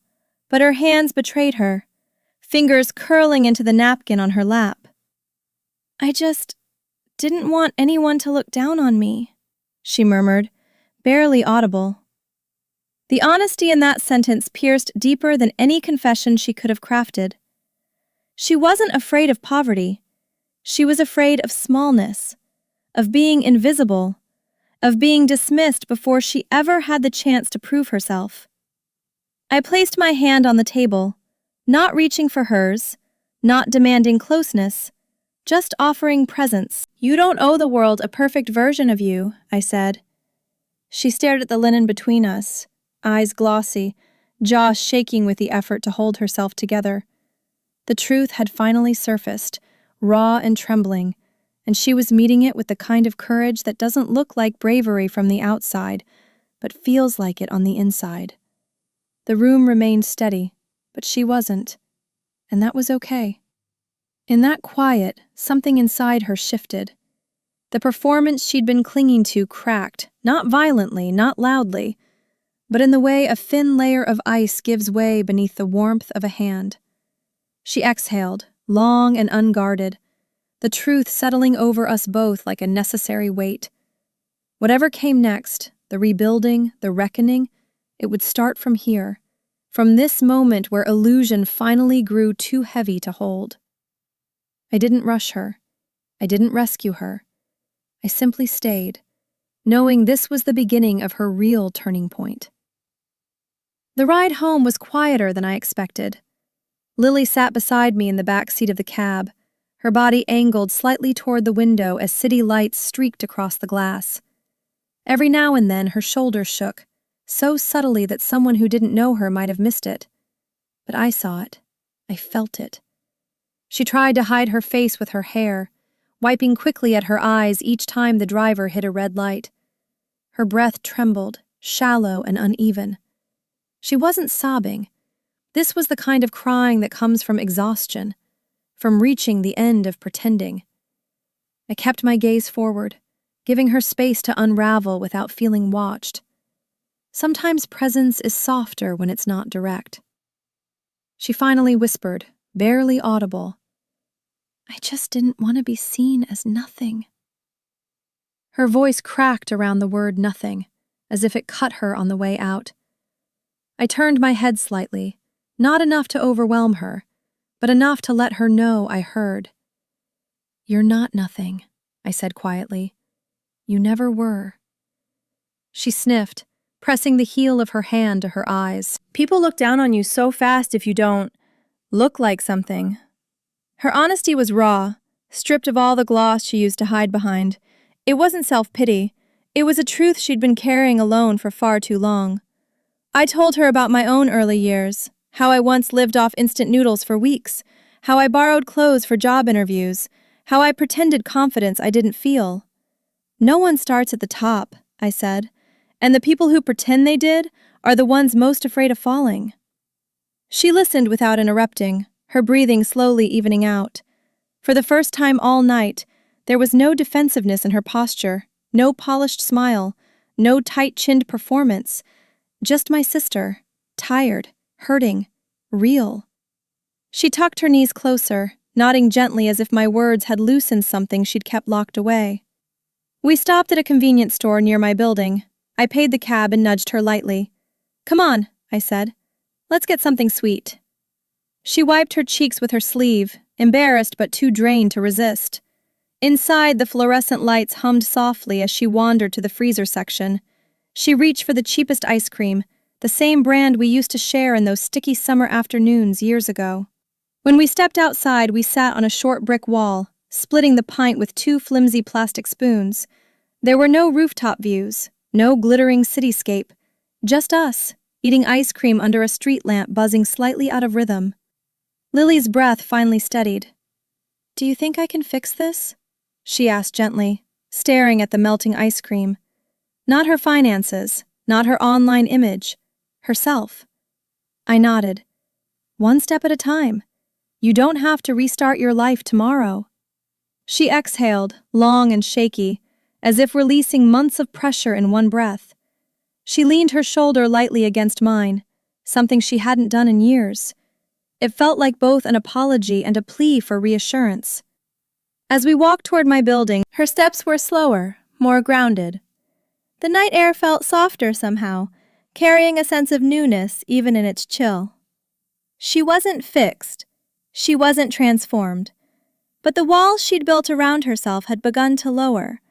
but her hands betrayed her, fingers curling into the napkin on her lap. "I just didn't want anyone to look down on me," she murmured, barely audible. The honesty in that sentence pierced deeper than any confession she could have crafted. She wasn't afraid of poverty. She was afraid of smallness, of being invisible, of being dismissed before she ever had the chance to prove herself. I placed my hand on the table, not reaching for hers, not demanding closeness, just offering presence. "You don't owe the world a perfect version of you," I said. She stared at the linen between us, eyes glossy, jaw shaking with the effort to hold herself together. The truth had finally surfaced, raw and trembling, and she was meeting it with the kind of courage that doesn't look like bravery from the outside, but feels like it on the inside. The room remained steady, but she wasn't, and that was okay. In that quiet, something inside her shifted. The performance she'd been clinging to cracked, not violently, not loudly, but in the way a thin layer of ice gives way beneath the warmth of a hand. She exhaled, long and unguarded, the truth settling over us both like a necessary weight. Whatever came next, the rebuilding, the reckoning, it would start from here, from this moment where illusion finally grew too heavy to hold. I didn't rush her. I didn't rescue her. I simply stayed, knowing this was the beginning of her real turning point. The ride home was quieter than I expected. Lily sat beside me in the back seat of the cab, her body angled slightly toward the window as city lights streaked across the glass. Every now and then her shoulders shook, so subtly that someone who didn't know her might have missed it. But I saw it. I felt it. She tried to hide her face with her hair, wiping quickly at her eyes each time the driver hit a red light. Her breath trembled, shallow and uneven. She wasn't sobbing. This was the kind of crying that comes from exhaustion, from reaching the end of pretending. I kept my gaze forward, giving her space to unravel without feeling watched. Sometimes presence is softer when it's not direct. She finally whispered, barely audible, "I just didn't want to be seen as nothing." Her voice cracked around the word nothing, as if it cut her on the way out. I turned my head slightly, not enough to overwhelm her, but enough to let her know I heard. "You're not nothing," I said quietly. "You never were." She sniffed, pressing the heel of her hand to her eyes. "People look down on you so fast if you don't look like something." Her honesty was raw, stripped of all the gloss she used to hide behind. It wasn't self-pity. It was a truth she'd been carrying alone for far too long. I told her about my own early years, how I once lived off instant noodles for weeks, how I borrowed clothes for job interviews, how I pretended confidence I didn't feel. "No one starts at the top," I said, "and the people who pretend they did are the ones most afraid of falling." She listened without interrupting, her breathing slowly evening out. For the first time all night, there was no defensiveness in her posture, no polished smile, no tight-chinned performance, just my sister, tired, hurting, real. She tucked her knees closer, nodding gently as if my words had loosened something she'd kept locked away. We stopped at a convenience store near my building. I paid the cab and nudged her lightly. "Come on," I said. "Let's get something sweet." She wiped her cheeks with her sleeve, embarrassed but too drained to resist. Inside, the fluorescent lights hummed softly as she wandered to the freezer section. She reached for the cheapest ice cream, the same brand we used to share in those sticky summer afternoons years ago. When we stepped outside, we sat on a short brick wall, splitting the pint with 2 flimsy plastic spoons. There were no rooftop views, no glittering cityscape, just us, eating ice cream under a street lamp buzzing slightly out of rhythm. Lily's breath finally steadied. "Do you think I can fix this?" she asked gently, staring at the melting ice cream. Not her finances, not her online image, herself. I nodded. "One step at a time. You don't have to restart your life tomorrow." She exhaled, long and shaky, as if releasing months of pressure in one breath. She leaned her shoulder lightly against mine, something she hadn't done in years. It felt like both an apology and a plea for reassurance. As we walked toward my building, her steps were slower, more grounded. The night air felt softer somehow, carrying a sense of newness even in its chill. She wasn't fixed. She wasn't transformed. But the walls she'd built around herself had begun to lower,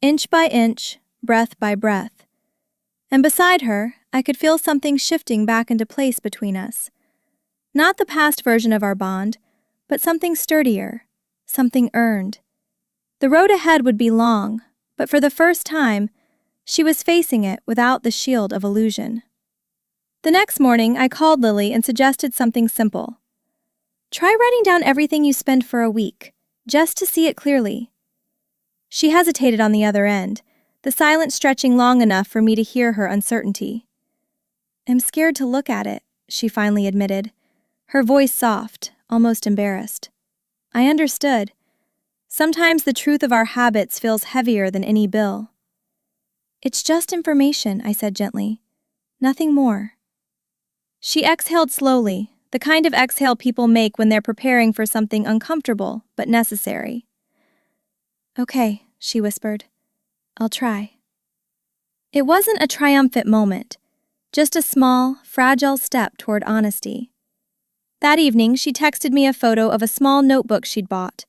inch by inch, breath by breath. And beside her, I could feel something shifting back into place between us. Not the past version of our bond, but something sturdier, something earned. The road ahead would be long, but for the first time, she was facing it without the shield of illusion. The next morning, I called Lily and suggested something simple. Try writing down everything you spend for a week, just to see it clearly. She hesitated on the other end, the silence stretching long enough for me to hear her uncertainty. "I'm scared to look at it," she finally admitted, her voice soft, almost embarrassed. I understood. Sometimes the truth of our habits feels heavier than any bill. "It's just information," I said gently. "Nothing more." She exhaled slowly, the kind of exhale people make when they're preparing for something uncomfortable but necessary. "Okay," she whispered. "I'll try." It wasn't a triumphant moment, just a small, fragile step toward honesty. That evening, she texted me a photo of a small notebook she'd bought.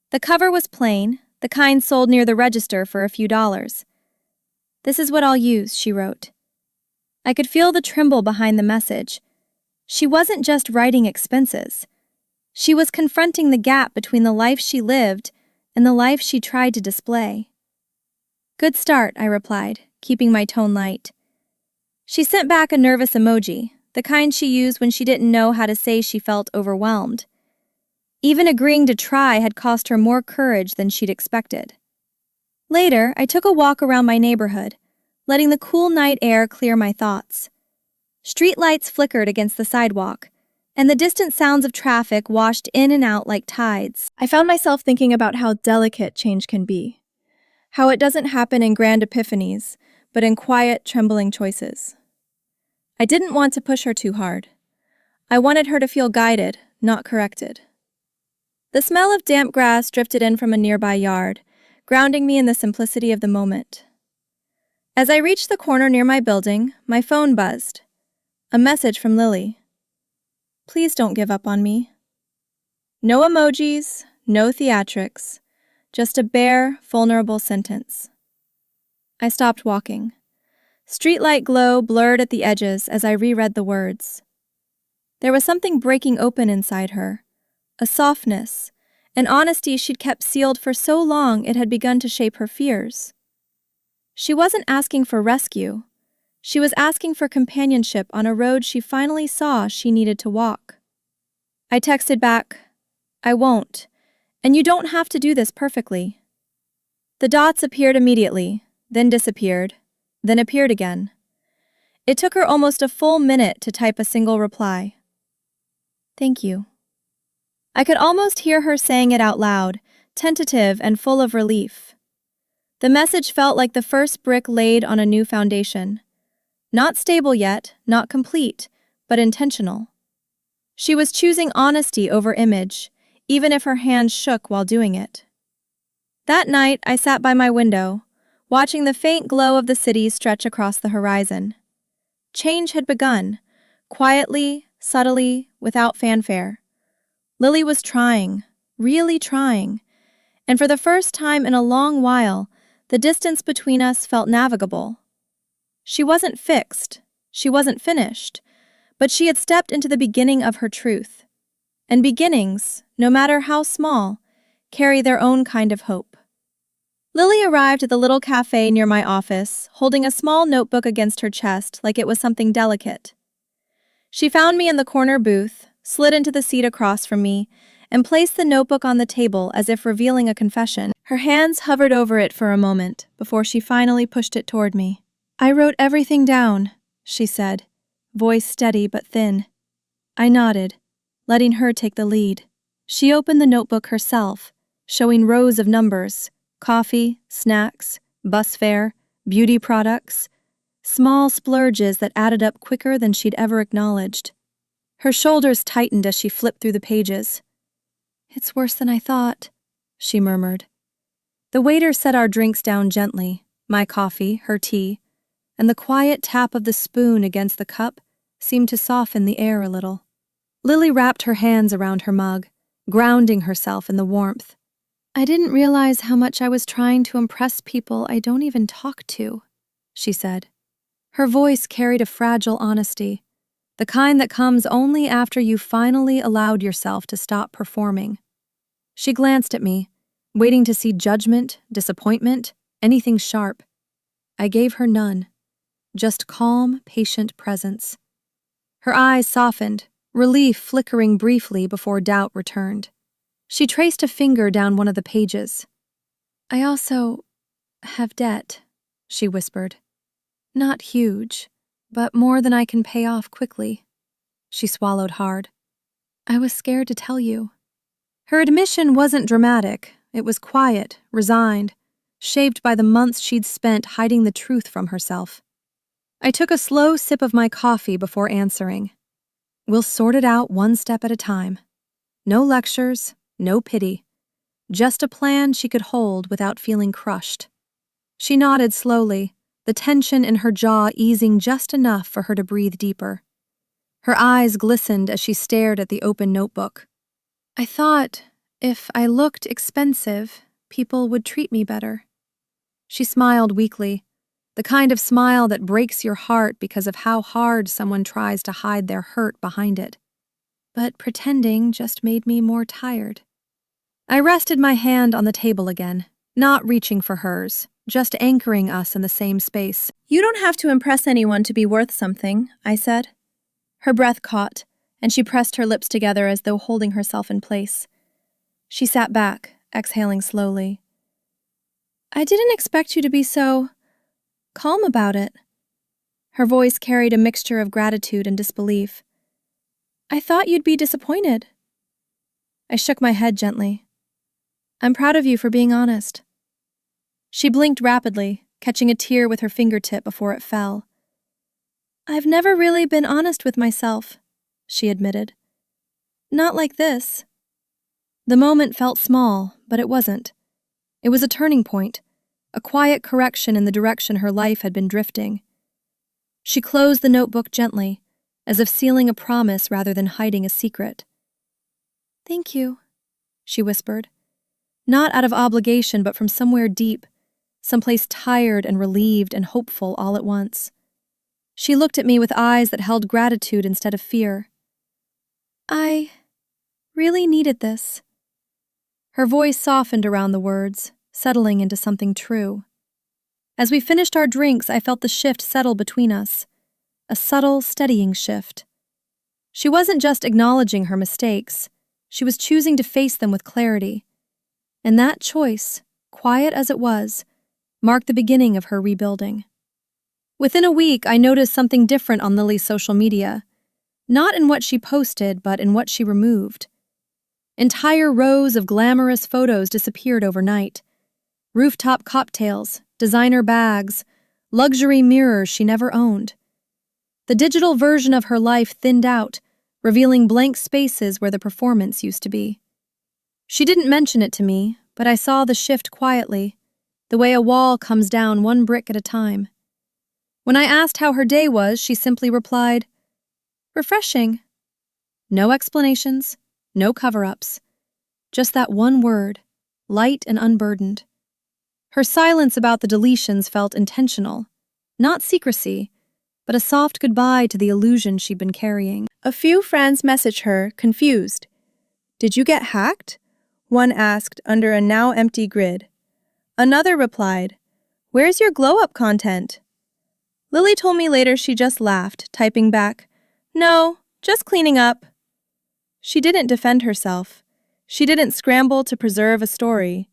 The cover was plain, the kind sold near the register for a few dollars. "This is what I'll use," she wrote. I could feel the tremble behind the message. She wasn't just writing expenses. She was confronting the gap between the life she lived and the life she tried to display. "Good start," I replied, keeping my tone light. She sent back a nervous emoji, the kind she used when she didn't know how to say she felt overwhelmed. Even agreeing to try had cost her more courage than she'd expected. Later, I took a walk around my neighborhood, letting the cool night air clear my thoughts. Street lights flickered against the sidewalk, and the distant sounds of traffic washed in and out like tides. I found myself thinking about how delicate change can be, how it doesn't happen in grand epiphanies, but in quiet, trembling choices. I didn't want to push her too hard. I wanted her to feel guided, not corrected. The smell of damp grass drifted in from a nearby yard, grounding me in the simplicity of the moment. As I reached the corner near my building, my phone buzzed. A message from Lily. Please don't give up on me. No emojis, no theatrics, just a bare, vulnerable sentence. I stopped walking. Streetlight glow blurred at the edges as I reread the words. There was something breaking open inside her, a softness, an honesty she'd kept sealed for so long it had begun to shape her fears. She wasn't asking for rescue. She was asking for companionship on a road she finally saw she needed to walk. I texted back, I won't, and you don't have to do this perfectly. The dots appeared immediately, then disappeared, then appeared again. It took her almost a full minute to type a single reply. Thank you. I could almost hear her saying it out loud, tentative and full of relief. The message felt like the first brick laid on a new foundation. Not stable yet, not complete, but intentional. She was choosing honesty over image, even if her hands shook while doing it. That night, I sat by my window, watching the faint glow of the city stretch across the horizon. Change had begun, quietly, subtly, without fanfare. Lily was trying, really trying, and for the first time in a long while, the distance between us felt navigable. She wasn't fixed, she wasn't finished, but she had stepped into the beginning of her truth. And beginnings, no matter how small, carry their own kind of hope. Lily arrived at the little cafe near my office, holding a small notebook against her chest like it was something delicate. She found me in the corner booth, slid into the seat across from me, and placed the notebook on the table as if revealing a confession. Her hands hovered over it for a moment before she finally pushed it toward me. I wrote everything down, she said, voice steady but thin. I nodded, letting her take the lead. She opened the notebook herself, showing rows of numbers, coffee, snacks, bus fare, beauty products, small splurges that added up quicker than she'd ever acknowledged. Her shoulders tightened as she flipped through the pages. It's worse than I thought, she murmured. The waiter set our drinks down gently, my coffee, her tea, and the quiet tap of the spoon against the cup seemed to soften the air a little. Lily wrapped her hands around her mug, grounding herself in the warmth. I didn't realize how much I was trying to impress people I don't even talk to, she said. Her voice carried a fragile honesty, the kind that comes only after you finally allowed yourself to stop performing. She glanced at me, waiting to see judgment, disappointment, anything sharp. I gave her none, just calm, patient presence. Her eyes softened, relief flickering briefly before doubt returned. She traced a finger down one of the pages. I also have debt, she whispered. Not huge, but more than I can pay off quickly. She swallowed hard. I was scared to tell you. Her admission wasn't dramatic. It was quiet, resigned, shaped by the months she'd spent hiding the truth from herself. I took a slow sip of my coffee before answering. We'll sort it out one step at a time. No lectures, no pity. Just a plan she could hold without feeling crushed. She nodded slowly, the tension in her jaw easing just enough for her to breathe deeper. Her eyes glistened as she stared at the open notebook. I thought, if I looked expensive, people would treat me better. She smiled weakly, the kind of smile that breaks your heart because of how hard someone tries to hide their hurt behind it. But pretending just made me more tired. I rested my hand on the table again, not reaching for hers, just anchoring us in the same space. You don't have to impress anyone to be worth something, I said. Her breath caught, and she pressed her lips together as though holding herself in place. She sat back, exhaling slowly. I didn't expect you to be so calm about it. Her voice carried a mixture of gratitude and disbelief. I thought you'd be disappointed. I shook my head gently. I'm proud of you for being honest. She blinked rapidly, catching a tear with her fingertip before it fell. I've never really been honest with myself, she admitted. Not like this. The moment felt small, but it wasn't. It was a turning point, a quiet correction in the direction her life had been drifting. She closed the notebook gently, as if sealing a promise rather than hiding a secret. Thank you, she whispered. Not out of obligation, but from somewhere deep, someplace tired and relieved and hopeful all at once. She looked at me with eyes that held gratitude instead of fear. I really needed this. Her voice softened around the words, settling into something true. As we finished our drinks, I felt the shift settle between us, a subtle, steadying shift. She wasn't just acknowledging her mistakes, she was choosing to face them with clarity. And that choice, quiet as it was, marked the beginning of her rebuilding. Within a week, I noticed something different on Lily's social media, not in what she posted, but in what she removed. Entire rows of glamorous photos disappeared overnight. Rooftop cocktails, designer bags, luxury mirrors she never owned. The digital version of her life thinned out, revealing blank spaces where the performance used to be. She didn't mention it to me, but I saw the shift quietly, the way a wall comes down one brick at a time. When I asked how her day was, she simply replied, refreshing. No explanations, no cover-ups. Just that one word, light and unburdened. Her silence about the deletions felt intentional, not secrecy, but a soft goodbye to the illusion she'd been carrying. A few friends messaged her, confused. Did you get hacked? One asked under a now empty grid. Another replied, where's your glow-up content? Lily told me later she just laughed, typing back, no, just cleaning up. She didn't defend herself. She didn't scramble to preserve a story.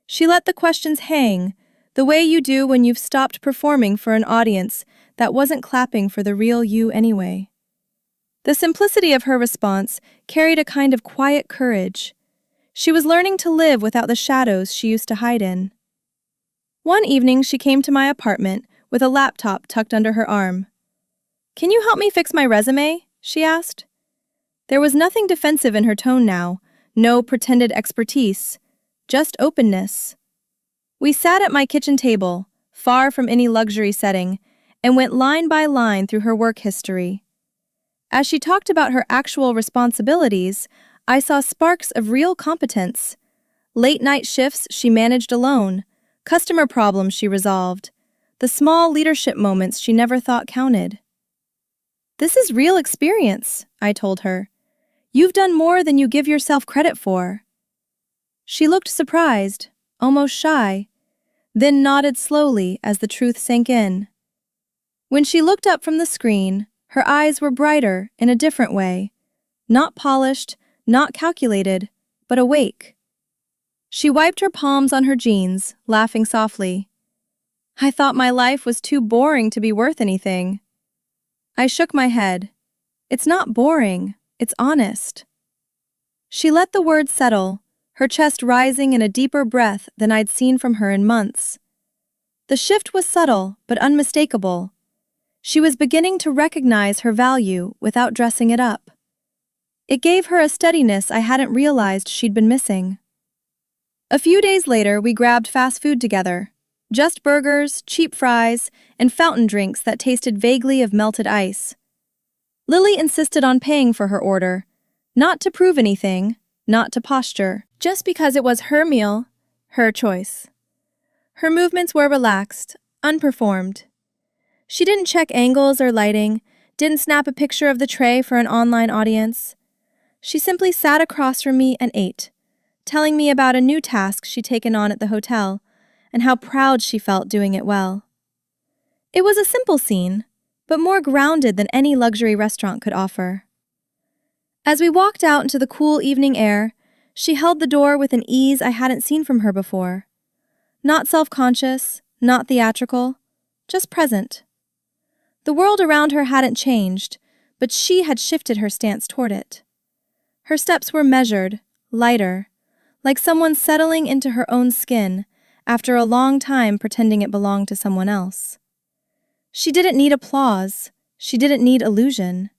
She let the questions hang, the way you do when you've stopped performing for an audience that wasn't clapping for the real you anyway. The simplicity of her response carried a kind of quiet courage. She was learning to live without the shadows she used to hide in. One evening, she came to my apartment with a laptop tucked under her arm. Can you help me fix my resume? She asked. There was nothing defensive in her tone now, no pretended expertise, just openness. We sat at my kitchen table, far from any luxury setting, and went line by line through her work history. As she talked about her actual responsibilities, I saw sparks of real competence. Late-night shifts she managed alone, customer problems she resolved, the small leadership moments she never thought counted. This is real experience, I told her. You've done more than you give yourself credit for. She looked surprised, almost shy, then nodded slowly as the truth sank in. When she looked up from the screen, her eyes were brighter in a different way, not polished, not calculated, but awake. She wiped her palms on her jeans, laughing softly. I thought my life was too boring to be worth anything. I shook my head. It's not boring, it's honest. She let the words settle, her chest rising in a deeper breath than I'd seen from her in months. The shift was subtle, but unmistakable. She was beginning to recognize her value without dressing it up. It gave her a steadiness I hadn't realized she'd been missing. A few days later, we grabbed fast food together. Just burgers, cheap fries, and fountain drinks that tasted vaguely of melted ice. Lily insisted on paying for her order, not to prove anything, not to posture, just because it was her meal, her choice. Her movements were relaxed, unperformed. She didn't check angles or lighting, didn't snap a picture of the tray for an online audience. She simply sat across from me and ate, telling me about a new task she'd taken on at the hotel, and how proud she felt doing it well. It was a simple scene, but more grounded than any luxury restaurant could offer. As we walked out into the cool evening air, she held the door with an ease I hadn't seen from her before. Not self-conscious, not theatrical, just present. The world around her hadn't changed, but she had shifted her stance toward it. Her steps were measured, lighter, like someone settling into her own skin after a long time pretending it belonged to someone else. She didn't need applause. She didn't need illusion.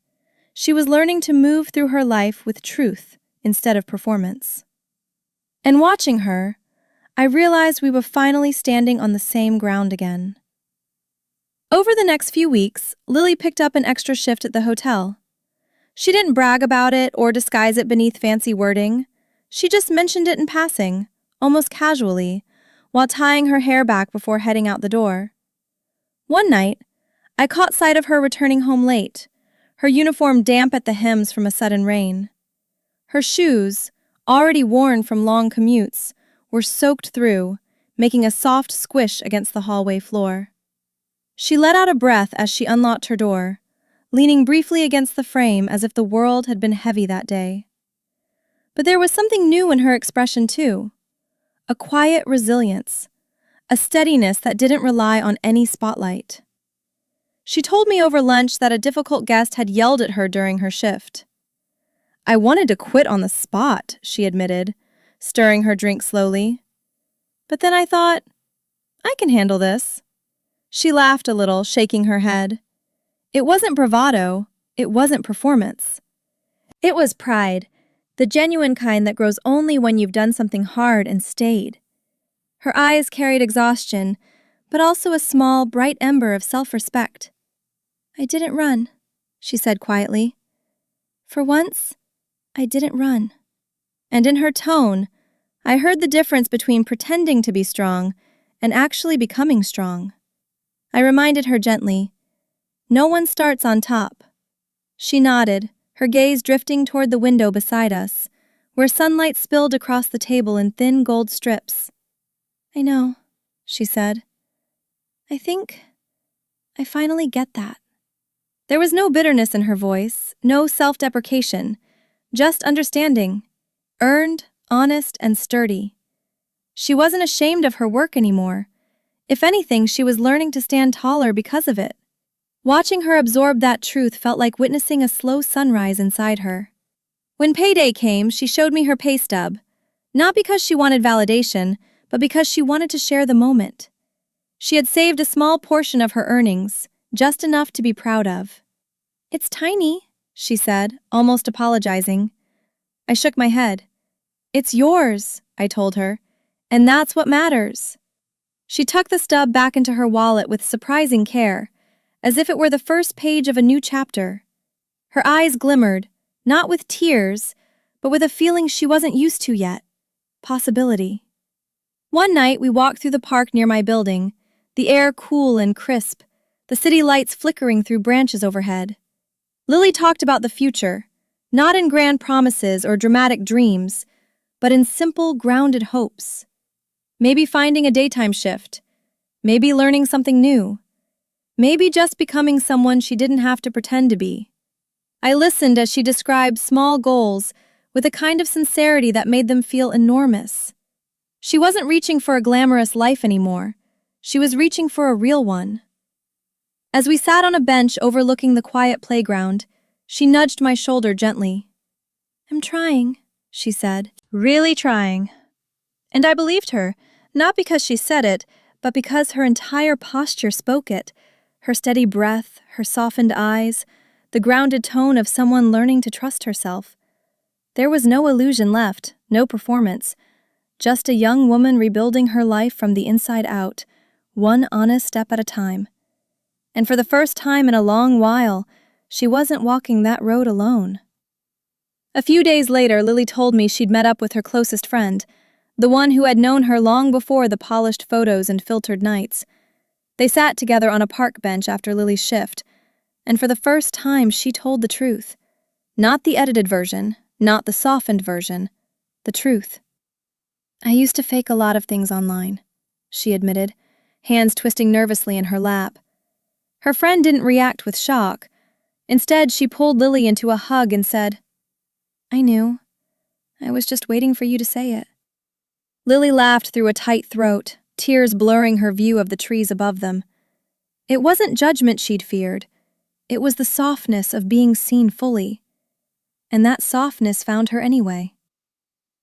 She was learning to move through her life with truth instead of performance. And watching her, I realized we were finally standing on the same ground again. Over the next few weeks, Lily picked up an extra shift at the hotel. She didn't brag about it or disguise it beneath fancy wording. She just mentioned it in passing, almost casually, while tying her hair back before heading out the door. One night, I caught sight of her returning home late, her uniform damp at the hems from a sudden rain. Her shoes, already worn from long commutes, were soaked through, making a soft squish against the hallway floor. She let out a breath as she unlocked her door, leaning briefly against the frame as if the world had been heavy that day. But there was something new in her expression too. A quiet resilience, a steadiness that didn't rely on any spotlight. She told me over lunch that a difficult guest had yelled at her during her shift. "I wanted to quit on the spot," she admitted, stirring her drink slowly. But then I thought, I can handle this. She laughed a little, shaking her head. It wasn't bravado, it wasn't performance. It was pride, the genuine kind that grows only when you've done something hard and stayed. Her eyes carried exhaustion, but also a small, bright ember of self-respect. "I didn't run," she said quietly. "For once, I didn't run." And in her tone, I heard the difference between pretending to be strong and actually becoming strong. I reminded her gently, "No one starts on top." She nodded, her gaze drifting toward the window beside us, where sunlight spilled across the table in thin gold strips. "I know," she said. "I think I finally get that." There was no bitterness in her voice, no self-deprecation, just understanding, earned, honest, and sturdy. She wasn't ashamed of her work anymore. If anything, she was learning to stand taller because of it. Watching her absorb that truth felt like witnessing a slow sunrise inside her. When payday came, she showed me her pay stub, not because she wanted validation, but because she wanted to share the moment. She had saved a small portion of her earnings, just enough to be proud of. "It's tiny," she said, almost apologizing. I shook my head. "It's yours," I told her, "and that's what matters." She tucked the stub back into her wallet with surprising care, as if it were the first page of a new chapter. Her eyes glimmered, not with tears, but with a feeling she wasn't used to yet. Possibility. One night we walked through the park near my building, the air cool and crisp, the city lights flickering through branches overhead. Lily talked about the future, not in grand promises or dramatic dreams, but in simple, grounded hopes. Maybe finding a daytime shift, maybe learning something new, maybe just becoming someone she didn't have to pretend to be. I listened as she described small goals with a kind of sincerity that made them feel enormous. She wasn't reaching for a glamorous life anymore. She was reaching for a real one. As we sat on a bench overlooking the quiet playground, she nudged my shoulder gently. "I'm trying," she said. "Really trying." And I believed her, not because she said it, but because her entire posture spoke it. Her steady breath, her softened eyes, the grounded tone of someone learning to trust herself. There was no illusion left, no performance. Just a young woman rebuilding her life from the inside out, one honest step at a time. And for the first time in a long while, she wasn't walking that road alone. A few days later, Lily told me she'd met up with her closest friend, the one who had known her long before the polished photos and filtered nights. They sat together on a park bench after Lily's shift, and for the first time she told the truth. Not the edited version, not the softened version, the truth. "I used to fake a lot of things online," she admitted, hands twisting nervously in her lap. Her friend didn't react with shock. Instead, she pulled Lily into a hug and said, "I knew. I was just waiting for you to say it." Lily laughed through a tight throat, tears blurring her view of the trees above them. It wasn't judgment she'd feared. It was the softness of being seen fully. And that softness found her anyway.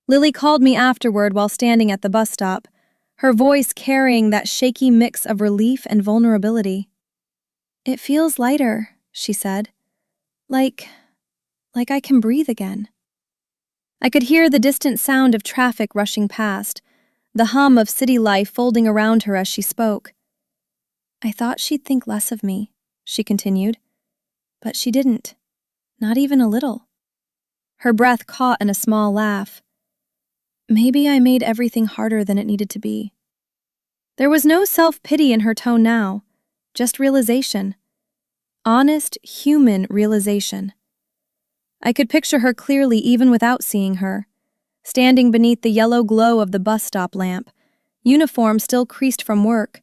Lily called me afterward while standing at the bus stop, her voice carrying that shaky mix of relief and vulnerability. "It feels lighter," she said. Like I can breathe again." I could hear the distant sound of traffic rushing past, the hum of city life folding around her as she spoke. "I thought she'd think less of me," she continued. "But she didn't. Not even a little." Her breath caught in a small laugh. "Maybe I made everything harder than it needed to be." There was no self-pity in her tone now, just realization. Honest, human realization. I could picture her clearly even without seeing her, standing beneath the yellow glow of the bus stop lamp, uniform still creased from work,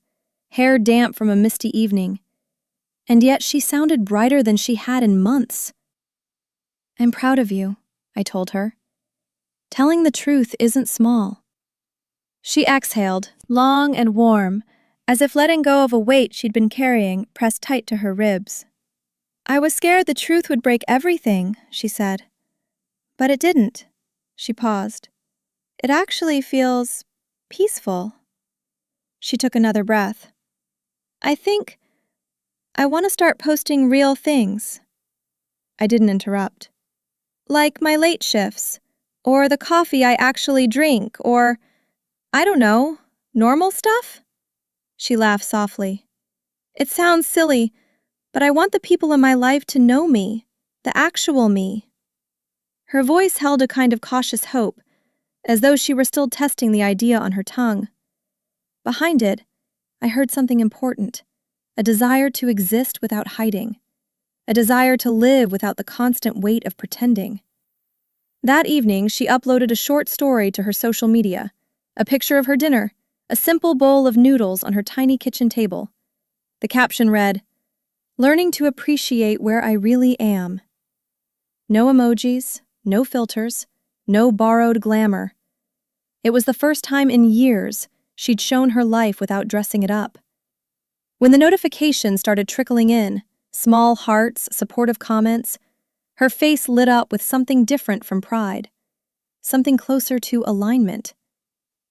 hair damp from a misty evening. And yet she sounded brighter than she had in months. "I'm proud of you," I told her. "Telling the truth isn't small." She exhaled, long and warm, as if letting go of a weight she'd been carrying pressed tight to her ribs. "I was scared the truth would break everything," she said. "But it didn't." She paused. "It actually feels peaceful." She took another breath. "I think I want to start posting real things." I didn't interrupt. "Like my late shifts, or the coffee I actually drink, or, I don't know, normal stuff?" She laughed softly. "It sounds silly, but I want the people in my life to know me, the actual me." Her voice held a kind of cautious hope, as though she were still testing the idea on her tongue. Behind it, I heard something important, a desire to exist without hiding, a desire to live without the constant weight of pretending. That evening, she uploaded a short story to her social media, a picture of her dinner, a simple bowl of noodles on her tiny kitchen table. The caption read, "Learning to appreciate where I really am." No emojis, no filters, no borrowed glamour. It was the first time in years she'd shown her life without dressing it up. When the notifications started trickling in, small hearts, supportive comments, her face lit up with something different from pride, something closer to alignment.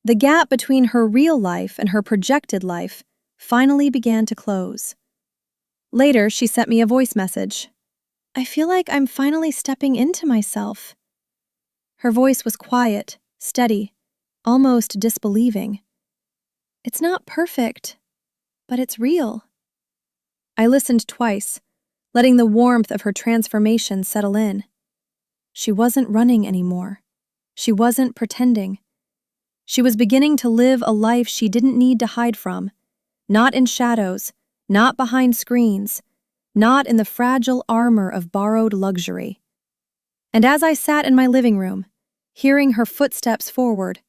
The gap between her real life and her projected life finally began to close. Later, she sent me a voice message. "I feel like I'm finally stepping into myself." Her voice was quiet, steady, almost disbelieving. "It's not perfect, but it's real." I listened twice, letting the warmth of her transformation settle in. She wasn't running anymore. She wasn't pretending. She was beginning to live a life she didn't need to hide from, not in shadows, not behind screens, not in the fragile armor of borrowed luxury. And as I sat in my living room, hearing her footsteps forward,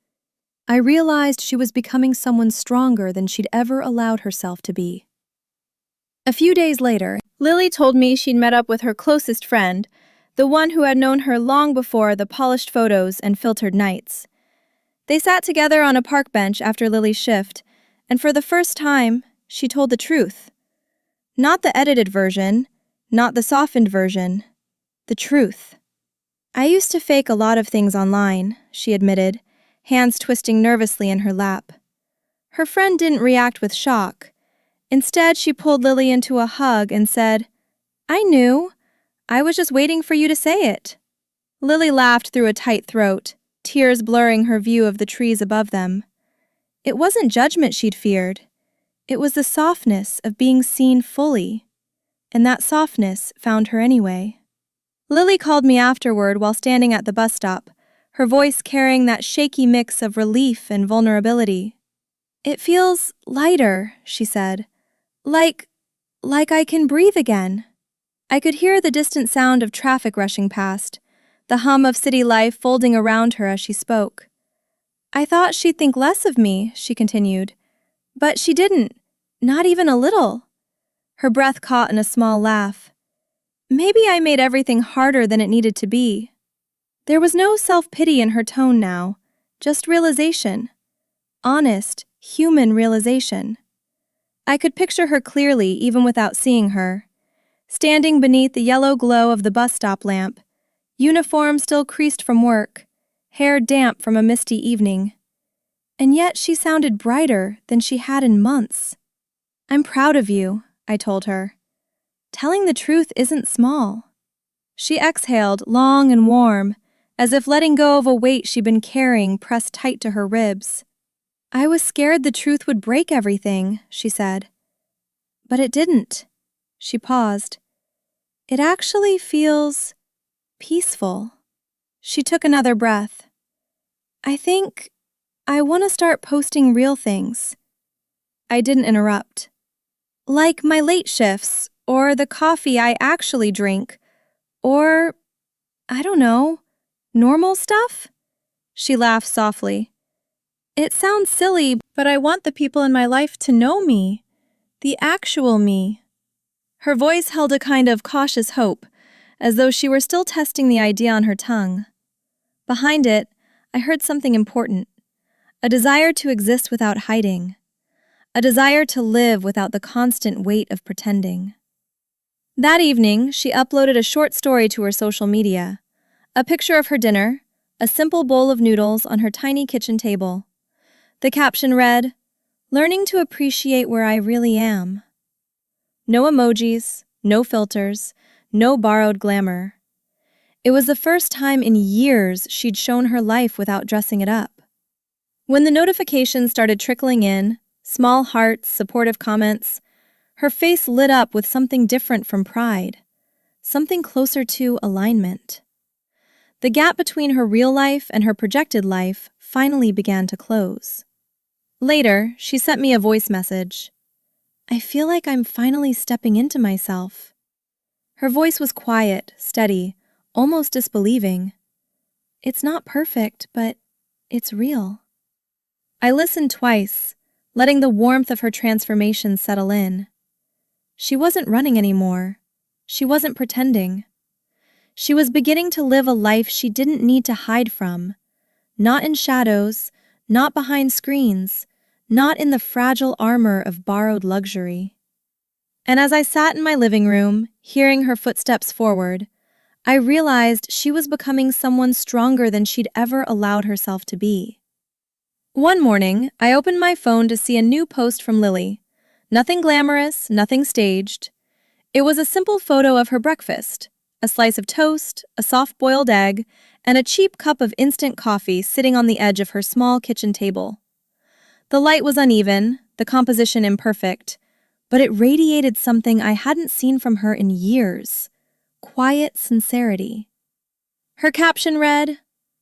I realized she was becoming someone stronger than she'd ever allowed herself to be. A few days later, Lily told me she'd met up with her closest friend, the one who had known her long before the polished photos and filtered nights. They sat together on a park bench after Lily's shift, and for the first time, she told the truth. Not the edited version, not the softened version, the truth. "I used to fake a lot of things online," she admitted, hands twisting nervously in her lap. Her friend didn't react with shock. Instead, she pulled Lily into a hug and said, "I knew. I was just waiting for you to say it." Lily laughed through a tight throat, tears blurring her view of the trees above them. It wasn't judgment she'd feared. It was the softness of being seen fully. And that softness found her anyway. Lily called me afterward while standing at the bus stop, her voice carrying that shaky mix of relief and vulnerability. "It feels lighter," she said. Like I can breathe again." I could hear the distant sound of traffic rushing past, the hum of city life folding around her as she spoke. "I thought she'd think less of me," she continued. "But she didn't. Not even a little." Her breath caught in a small laugh. Maybe I made everything harder than it needed to be. There was no self-pity in her tone now, just realization. Honest, human realization. I could picture her clearly even without seeing her. Standing beneath the yellow glow of the bus stop lamp, uniform still creased from work, hair damp from a misty evening. And yet she sounded brighter than she had in months. I'm proud of you, I told her. Telling the truth isn't small. She exhaled, long and warm, as if letting go of a weight she'd been carrying pressed tight to her ribs. I was scared the truth would break everything, she said. But it didn't. She paused. It actually feels peaceful. She took another breath. I think I want to start posting real things. I didn't interrupt. Like my late shifts, or the coffee I actually drink, or, I don't know, normal stuff? She laughed softly. It sounds silly, but I want the people in my life to know me, the actual me. Her voice held a kind of cautious hope, as though she were still testing the idea on her tongue. Behind it, I heard something important, a desire to exist without hiding, a desire to live without the constant weight of pretending. That evening, she uploaded a short story to her social media, a picture of her dinner, a simple bowl of noodles on her tiny kitchen table. The caption read, "Learning to appreciate where I really am." No emojis, no filters, no borrowed glamour. It was the first time in years she'd shown her life without dressing it up. When the notifications started trickling in, small hearts, supportive comments, her face lit up with something different from pride, something closer to alignment. The gap between her real life and her projected life finally began to close. Later, she sent me a voice message. I feel like I'm finally stepping into myself. Her voice was quiet, steady, almost disbelieving. It's not perfect, but it's real. I listened twice, letting the warmth of her transformation settle in. She wasn't running anymore. She wasn't pretending. She was beginning to live a life she didn't need to hide from. Not in shadows, not behind screens, not in the fragile armor of borrowed luxury. And as I sat in my living room, hearing her footsteps forward, I realized she was becoming someone stronger than she'd ever allowed herself to be. One morning, I opened my phone to see a new post from Lily. Nothing glamorous, nothing staged. It was a simple photo of her breakfast, a slice of toast, a soft-boiled egg, and a cheap cup of instant coffee sitting on the edge of her small kitchen table. The light was uneven, the composition imperfect, but it radiated something I hadn't seen from her in years. Quiet sincerity. Her caption read,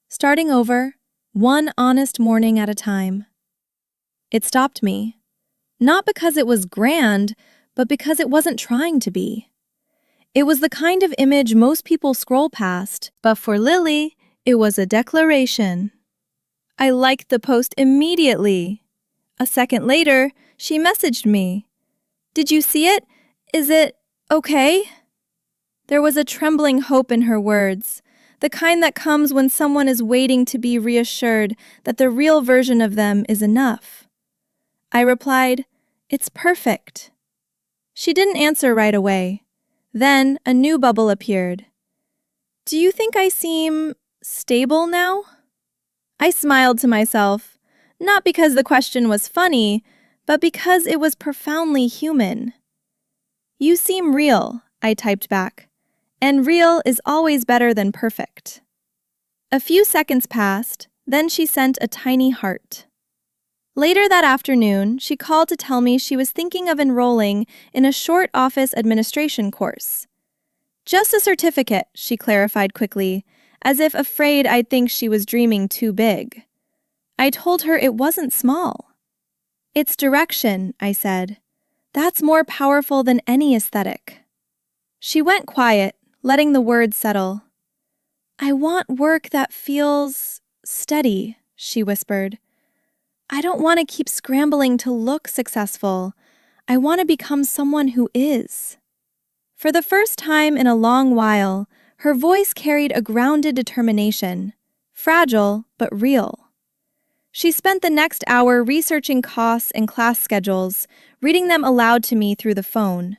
"Starting over, one honest morning at a time." It stopped me. Not because it was grand, but because it wasn't trying to be. It was the kind of image most people scroll past, but for Lily, it was a declaration. I liked the post immediately. A second later, she messaged me. "Did you see it? Is it okay?" There was a trembling hope in her words, the kind that comes when someone is waiting to be reassured that the real version of them is enough. I replied, "It's perfect." She didn't answer right away. Then a new bubble appeared. "Do you think I seem stable now?" I smiled to myself, not because the question was funny, but because it was profoundly human. "You seem real," I typed back, "and real is always better than perfect." A few seconds passed, then she sent a tiny heart. Later that afternoon, she called to tell me she was thinking of enrolling in a short office administration course. "Just a certificate," she clarified quickly, as if afraid I'd think she was dreaming too big. I told her it wasn't small. "It's direction," I said. "That's more powerful than any aesthetic." She went quiet, letting the words settle. "I want work that feels steady," she whispered. "I don't want to keep scrambling to look successful. I want to become someone who is. For the first time in a long while, her voice carried a grounded determination, fragile but real. She spent the next hour researching costs and class schedules, reading them aloud to me through the phone.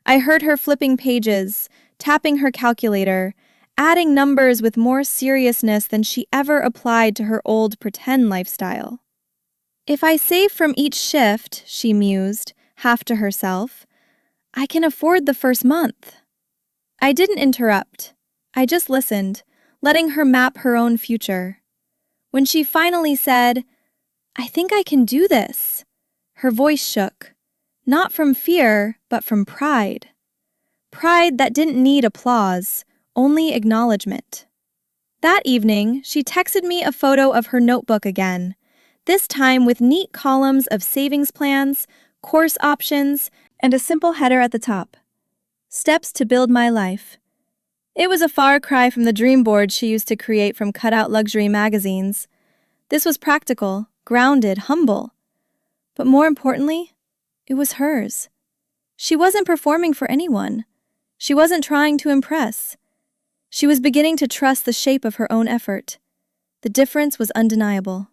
I heard her flipping pages, tapping her calculator, adding numbers with more seriousness than she ever applied to her old pretend lifestyle. If I save from each shift, she mused, half to herself, I can afford the first month. I didn't interrupt. I just listened, letting her map her own future. When she finally said, I think I can do this, her voice shook, not from fear, but from pride. Pride that didn't need applause, only acknowledgement. That evening, she texted me a photo of her notebook again, this time with neat columns of savings plans, course options, and a simple header at the top. Steps to build my life. It was a far cry from the dream board she used to create from cut-out luxury magazines. This was practical, grounded, humble. But more importantly, it was hers. She wasn't performing for anyone. She wasn't trying to impress. She was beginning to trust the shape of her own effort. The difference was undeniable.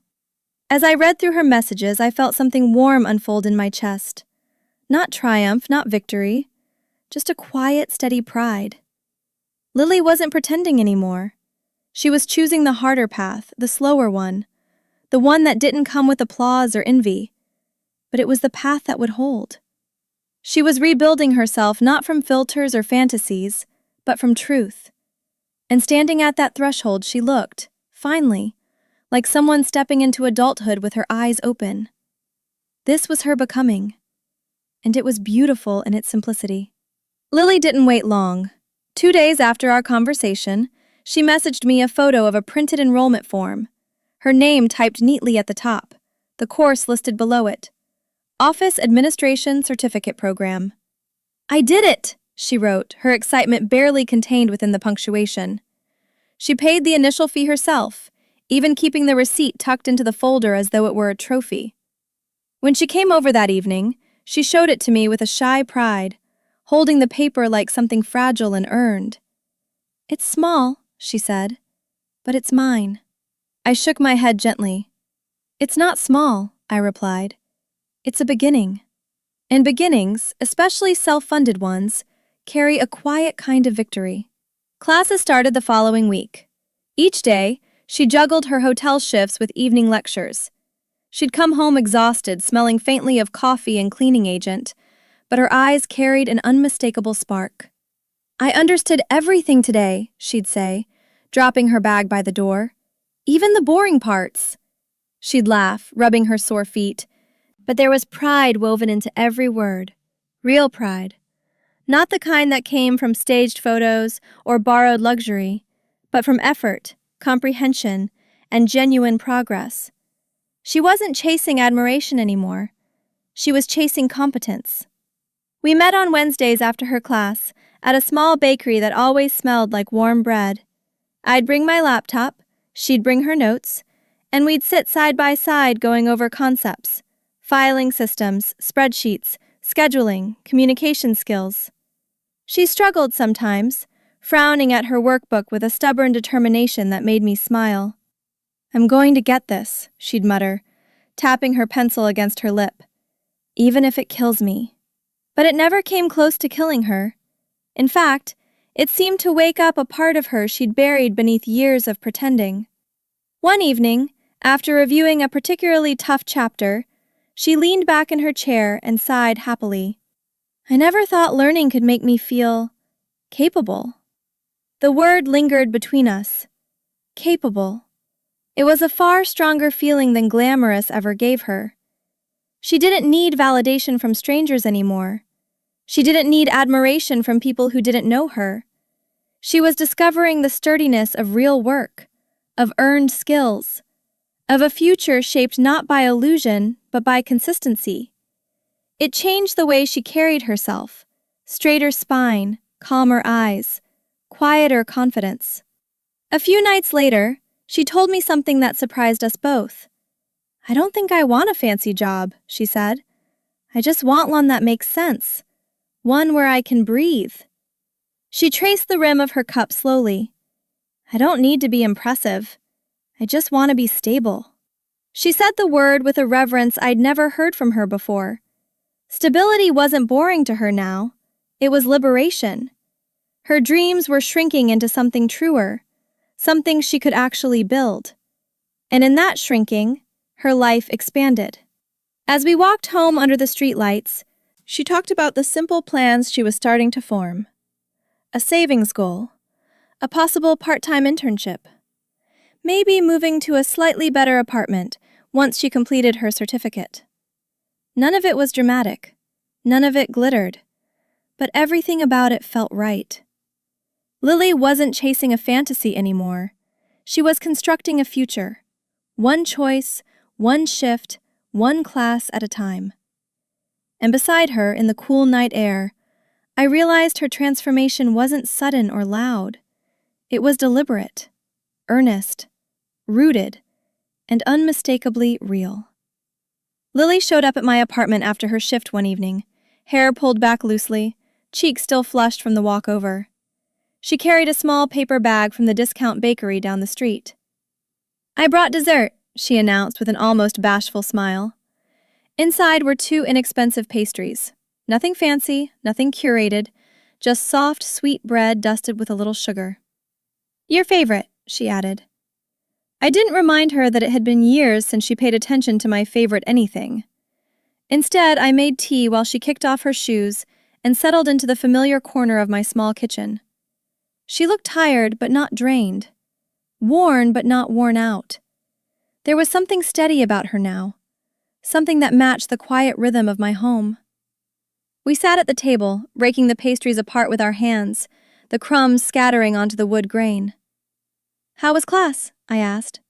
As I read through her messages, I felt something warm unfold in my chest. Not triumph, not victory, just a quiet, steady pride. Lily wasn't pretending anymore. She was choosing the harder path, the slower one, the one that didn't come with applause or envy, but it was the path that would hold. She was rebuilding herself not from filters or fantasies, but from truth. And standing at that threshold, she looked, finally, like someone stepping into adulthood with her eyes open. This was her becoming, and it was beautiful in its simplicity. Lily didn't wait long. 2 days after our conversation, she messaged me a photo of a printed enrollment form, her name typed neatly at the top, the course listed below it. Office Administration Certificate Program. I did it, she wrote, her excitement barely contained within the punctuation. She paid the initial fee herself, even keeping the receipt tucked into the folder as though it were a trophy. When she came over that evening, she showed it to me with a shy pride, holding the paper like something fragile and earned. It's small, she said, but it's mine. I shook my head gently. It's not small, I replied. It's a beginning. And beginnings, especially self-funded ones, carry a quiet kind of victory. Classes started the following week. Each day, she juggled her hotel shifts with evening lectures. She'd come home exhausted, smelling faintly of coffee and cleaning agent, but her eyes carried an unmistakable spark. I understood everything today, she'd say, dropping her bag by the door. Even the boring parts. She'd laugh, rubbing her sore feet, but there was pride woven into every word. Real pride. Not the kind that came from staged photos or borrowed luxury, but from effort, comprehension, and genuine progress. She wasn't chasing admiration anymore. She was chasing competence. We met on Wednesdays after her class, at a small bakery that always smelled like warm bread. I'd bring my laptop, she'd bring her notes, and we'd sit side by side going over concepts, filing systems, spreadsheets, scheduling, communication skills. She struggled sometimes, frowning at her workbook with a stubborn determination that made me smile. I'm going to get this, she'd mutter, tapping her pencil against her lip. Even if it kills me. But it never came close to killing her. In fact, it seemed to wake up a part of her she'd buried beneath years of pretending. One evening, after reviewing a particularly tough chapter, she leaned back in her chair and sighed happily. I never thought learning could make me feel capable. The word lingered between us. Capable. It was a far stronger feeling than glamorous ever gave her. She didn't need validation from strangers anymore. She didn't need admiration from people who didn't know her. She was discovering the sturdiness of real work, of earned skills, of a future shaped not by illusion, but by consistency. It changed the way she carried herself, straighter spine, calmer eyes, quieter confidence. A few nights later, she told me something that surprised us both. I don't think I want a fancy job, she said. I just want one that makes sense. One where I can breathe. She traced the rim of her cup slowly. I don't need to be impressive. I just want to be stable. She said the word with a reverence I'd never heard from her before. Stability wasn't boring to her now. It was liberation. Her dreams were shrinking into something truer, something she could actually build. And in that shrinking, her life expanded. As we walked home under the streetlights, she talked about the simple plans she was starting to form. A savings goal, a possible part-time internship, maybe moving to a slightly better apartment once she completed her certificate. None of it was dramatic, none of it glittered, but everything about it felt right. Lily wasn't chasing a fantasy anymore. She was constructing a future. One choice, one shift, one class at a time. And beside her, in the cool night air, I realized her transformation wasn't sudden or loud. It was deliberate, earnest, rooted, and unmistakably real. Lily showed up at my apartment after her shift one evening, hair pulled back loosely, cheeks still flushed from the walk over. She carried a small paper bag from the discount bakery down the street. "I brought dessert," she announced with an almost bashful smile. Inside were 2 inexpensive pastries. Nothing fancy, nothing curated, just soft, sweet bread dusted with a little sugar. "Your favorite," she added. I didn't remind her that it had been years since she paid attention to my favorite anything. Instead, I made tea while she kicked off her shoes and settled into the familiar corner of my small kitchen. She looked tired but not drained, worn but not worn out. There was something steady about her now, something that matched the quiet rhythm of my home. We sat at the table, breaking the pastries apart with our hands, the crumbs scattering onto the wood grain. "How was class?" I asked.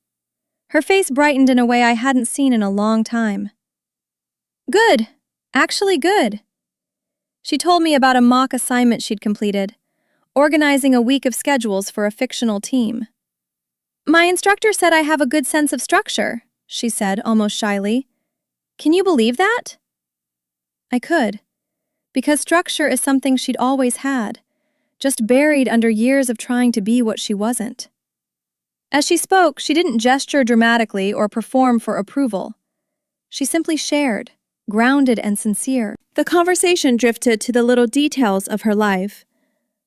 Her face brightened in a way I hadn't seen in a long time. "Good. Actually good." She told me about a mock assignment she'd completed, organizing a week of schedules for a fictional team. "My instructor said I have a good sense of structure," she said, almost shyly. "Can you believe that?" I could, because structure is something she'd always had, just buried under years of trying to be what she wasn't. As she spoke, she didn't gesture dramatically or perform for approval. She simply shared, grounded and sincere. The conversation drifted to the little details of her life.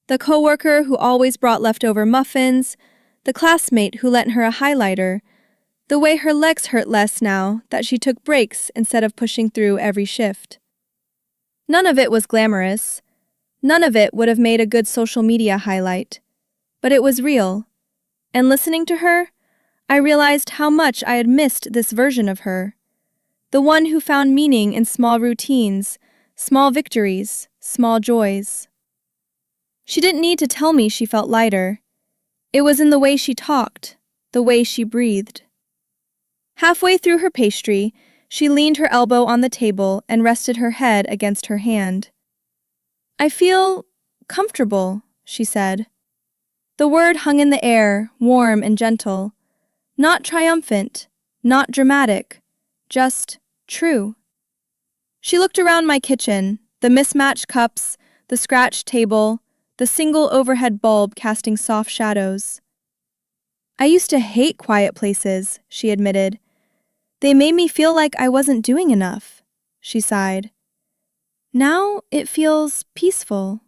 The coworker who always brought leftover muffins, the classmate who lent her a highlighter, the way her legs hurt less now that she took breaks instead of pushing through every shift. None of it was glamorous. None of it would have made a good social media highlight. But it was real. And listening to her, I realized how much I had missed this version of her. The one who found meaning in small routines, small victories, small joys. She didn't need to tell me she felt lighter. It was in the way she talked, the way she breathed. Halfway through her pastry, she leaned her elbow on the table and rested her head against her hand. "I feel comfortable," she said. The word hung in the air, warm and gentle. Not triumphant, not dramatic, just true. She looked around my kitchen, the mismatched cups, the scratched table, the single overhead bulb casting soft shadows. "I used to hate quiet places," she admitted. "They made me feel like I wasn't doing enough," she sighed. "Now it feels peaceful."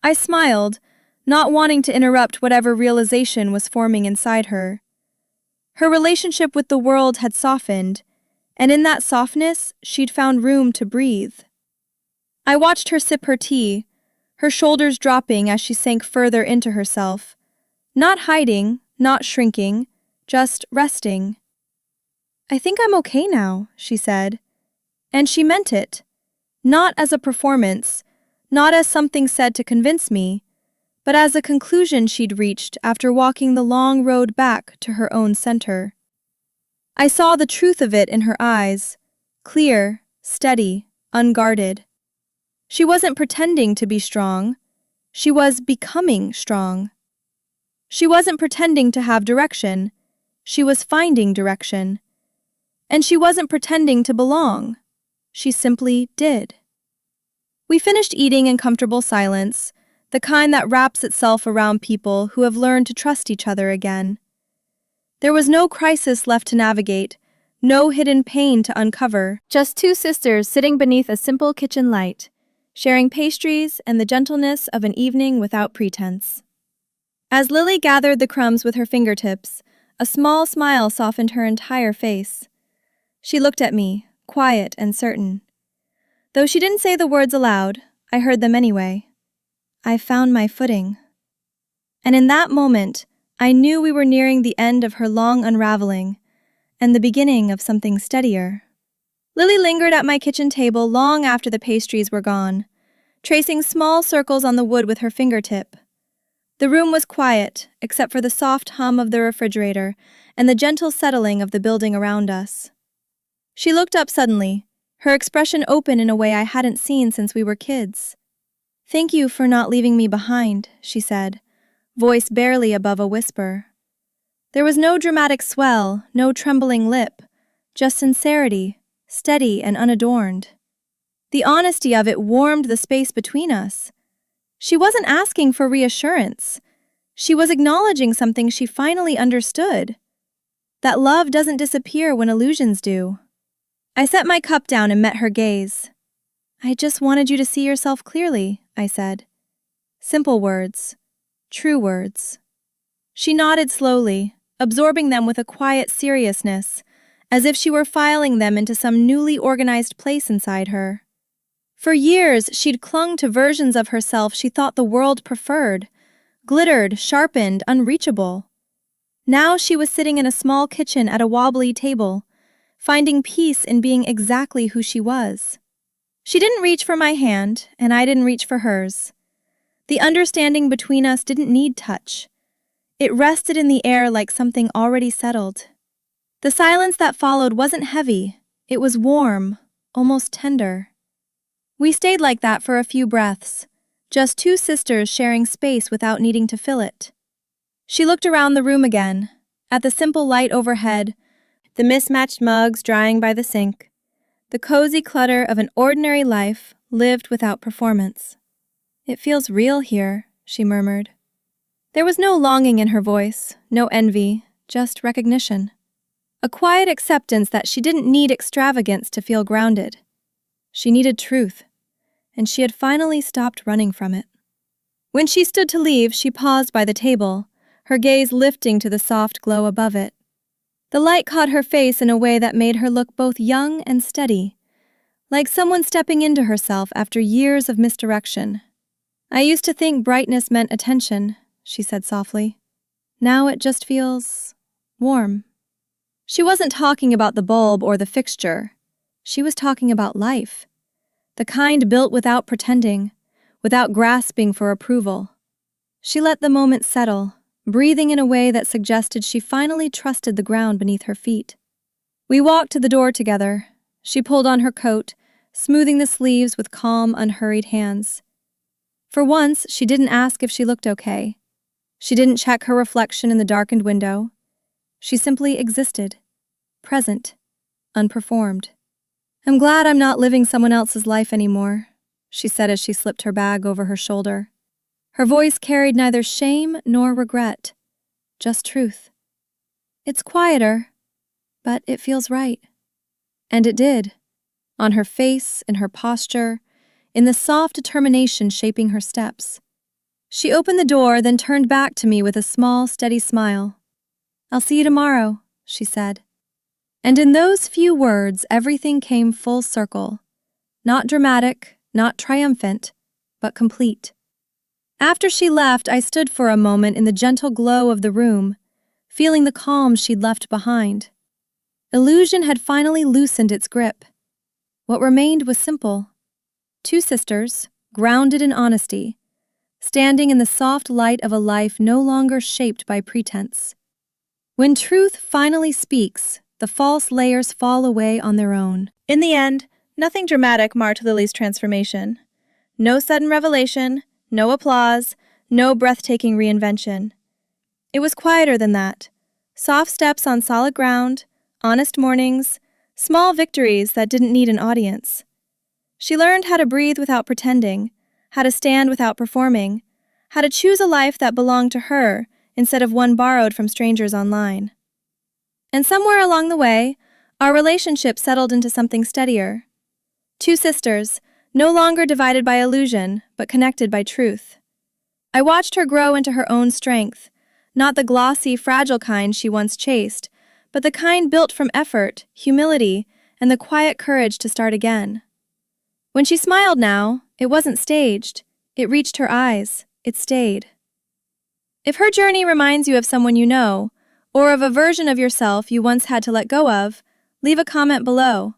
I smiled, not wanting to interrupt whatever realization was forming inside her. Her relationship with the world had softened, and in that softness, she'd found room to breathe. I watched her sip her tea, her shoulders dropping as she sank further into herself. Not hiding, not shrinking, just resting. "I think I'm okay now," she said. And she meant it. Not as a performance, not as something said to convince me, but as a conclusion she'd reached after walking the long road back to her own center. I saw the truth of it in her eyes, clear, steady, unguarded. She wasn't pretending to be strong. She was becoming strong. She wasn't pretending to have direction. She was finding direction. And she wasn't pretending to belong. She simply did. We finished eating in comfortable silence, the kind that wraps itself around people who have learned to trust each other again. There was no crisis left to navigate, no hidden pain to uncover, just two sisters sitting beneath a simple kitchen light, sharing pastries and the gentleness of an evening without pretense. As Lily gathered the crumbs with her fingertips, a small smile softened her entire face. She looked at me, quiet and certain. Though she didn't say the words aloud, I heard them anyway. I found my footing. And in that moment, I knew we were nearing the end of her long unraveling, and the beginning of something steadier. Lily lingered at my kitchen table long after the pastries were gone, tracing small circles on the wood with her fingertip. The room was quiet, except for the soft hum of the refrigerator and the gentle settling of the building around us. She looked up suddenly, her expression open in a way I hadn't seen since we were kids. "Thank you for not leaving me behind," she said, voice barely above a whisper. There was no dramatic swell, no trembling lip, just sincerity, steady and unadorned. The honesty of it warmed the space between us. She wasn't asking for reassurance. She was acknowledging something she finally understood. That love doesn't disappear when illusions do. I set my cup down and met her gaze. "I just wanted you to see yourself clearly," I said. Simple words. True words. She nodded slowly, absorbing them with a quiet seriousness, as if she were filing them into some newly organized place inside her. For years, she'd clung to versions of herself she thought the world preferred, glittered, sharpened, unreachable. Now she was sitting in a small kitchen at a wobbly table, finding peace in being exactly who she was. She didn't reach for my hand, and I didn't reach for hers. The understanding between us didn't need touch. It rested in the air like something already settled. The silence that followed wasn't heavy. It was warm, almost tender. We stayed like that for a few breaths, just two sisters sharing space without needing to fill it. She looked around the room again, at the simple light overhead, the mismatched mugs drying by the sink, the cozy clutter of an ordinary life lived without performance. "It feels real here," she murmured. There was no longing in her voice, no envy, just recognition. A quiet acceptance that she didn't need extravagance to feel grounded. She needed truth, and she had finally stopped running from it. When she stood to leave, she paused by the table, her gaze lifting to the soft glow above it. The light caught her face in a way that made her look both young and steady, like someone stepping into herself after years of misdirection. "I used to think brightness meant attention," she said softly. "Now it just feels warm." She wasn't talking about the bulb or the fixture. She was talking about life. The kind built without pretending, without grasping for approval. She let the moment settle, breathing in a way that suggested she finally trusted the ground beneath her feet. We walked to the door together. She pulled on her coat, smoothing the sleeves with calm, unhurried hands. For once, she didn't ask if she looked okay. She didn't check her reflection in the darkened window. She simply existed, present, unperformed. "I'm glad I'm not living someone else's life anymore," she said as she slipped her bag over her shoulder. Her voice carried neither shame nor regret, just truth. "It's quieter, but it feels right." And it did. On her face, in her posture, in the soft determination shaping her steps. She opened the door, then turned back to me with a small, steady smile. "I'll see you tomorrow," she said. And in those few words, everything came full circle. Not dramatic, not triumphant, but complete. After she left, I stood for a moment in the gentle glow of the room, feeling the calm she'd left behind. Illusion had finally loosened its grip. What remained was simple. Two sisters, grounded in honesty, standing in the soft light of a life no longer shaped by pretense. When truth finally speaks, the false layers fall away on their own. In the end, nothing dramatic marked Lily's transformation. No sudden revelation, no applause, no breathtaking reinvention. It was quieter than that. Soft steps on solid ground, honest mornings, Small victories that didn't need an audience. She learned how to breathe without pretending, how to stand without performing, how to choose a life that belonged to her instead of one borrowed from strangers online. And somewhere along the way, our relationship settled into something steadier. Two sisters, no longer divided by illusion, but connected by truth. I watched her grow into her own strength, not the glossy, fragile kind she once chased, but the kind built from effort, humility, and the quiet courage to start again. When she smiled now, it wasn't staged. It reached her eyes. It stayed. If her journey reminds you of someone you know, or of a version of yourself you once had to let go of, leave a comment below.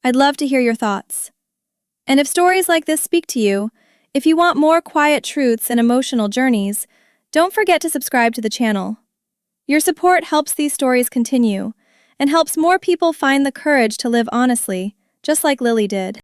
I'd love to hear your thoughts. And if stories like this speak to you, if you want more quiet truths and emotional journeys, don't forget to subscribe to the channel. Your support helps these stories continue, and helps more people find the courage to live honestly, just like Lily did.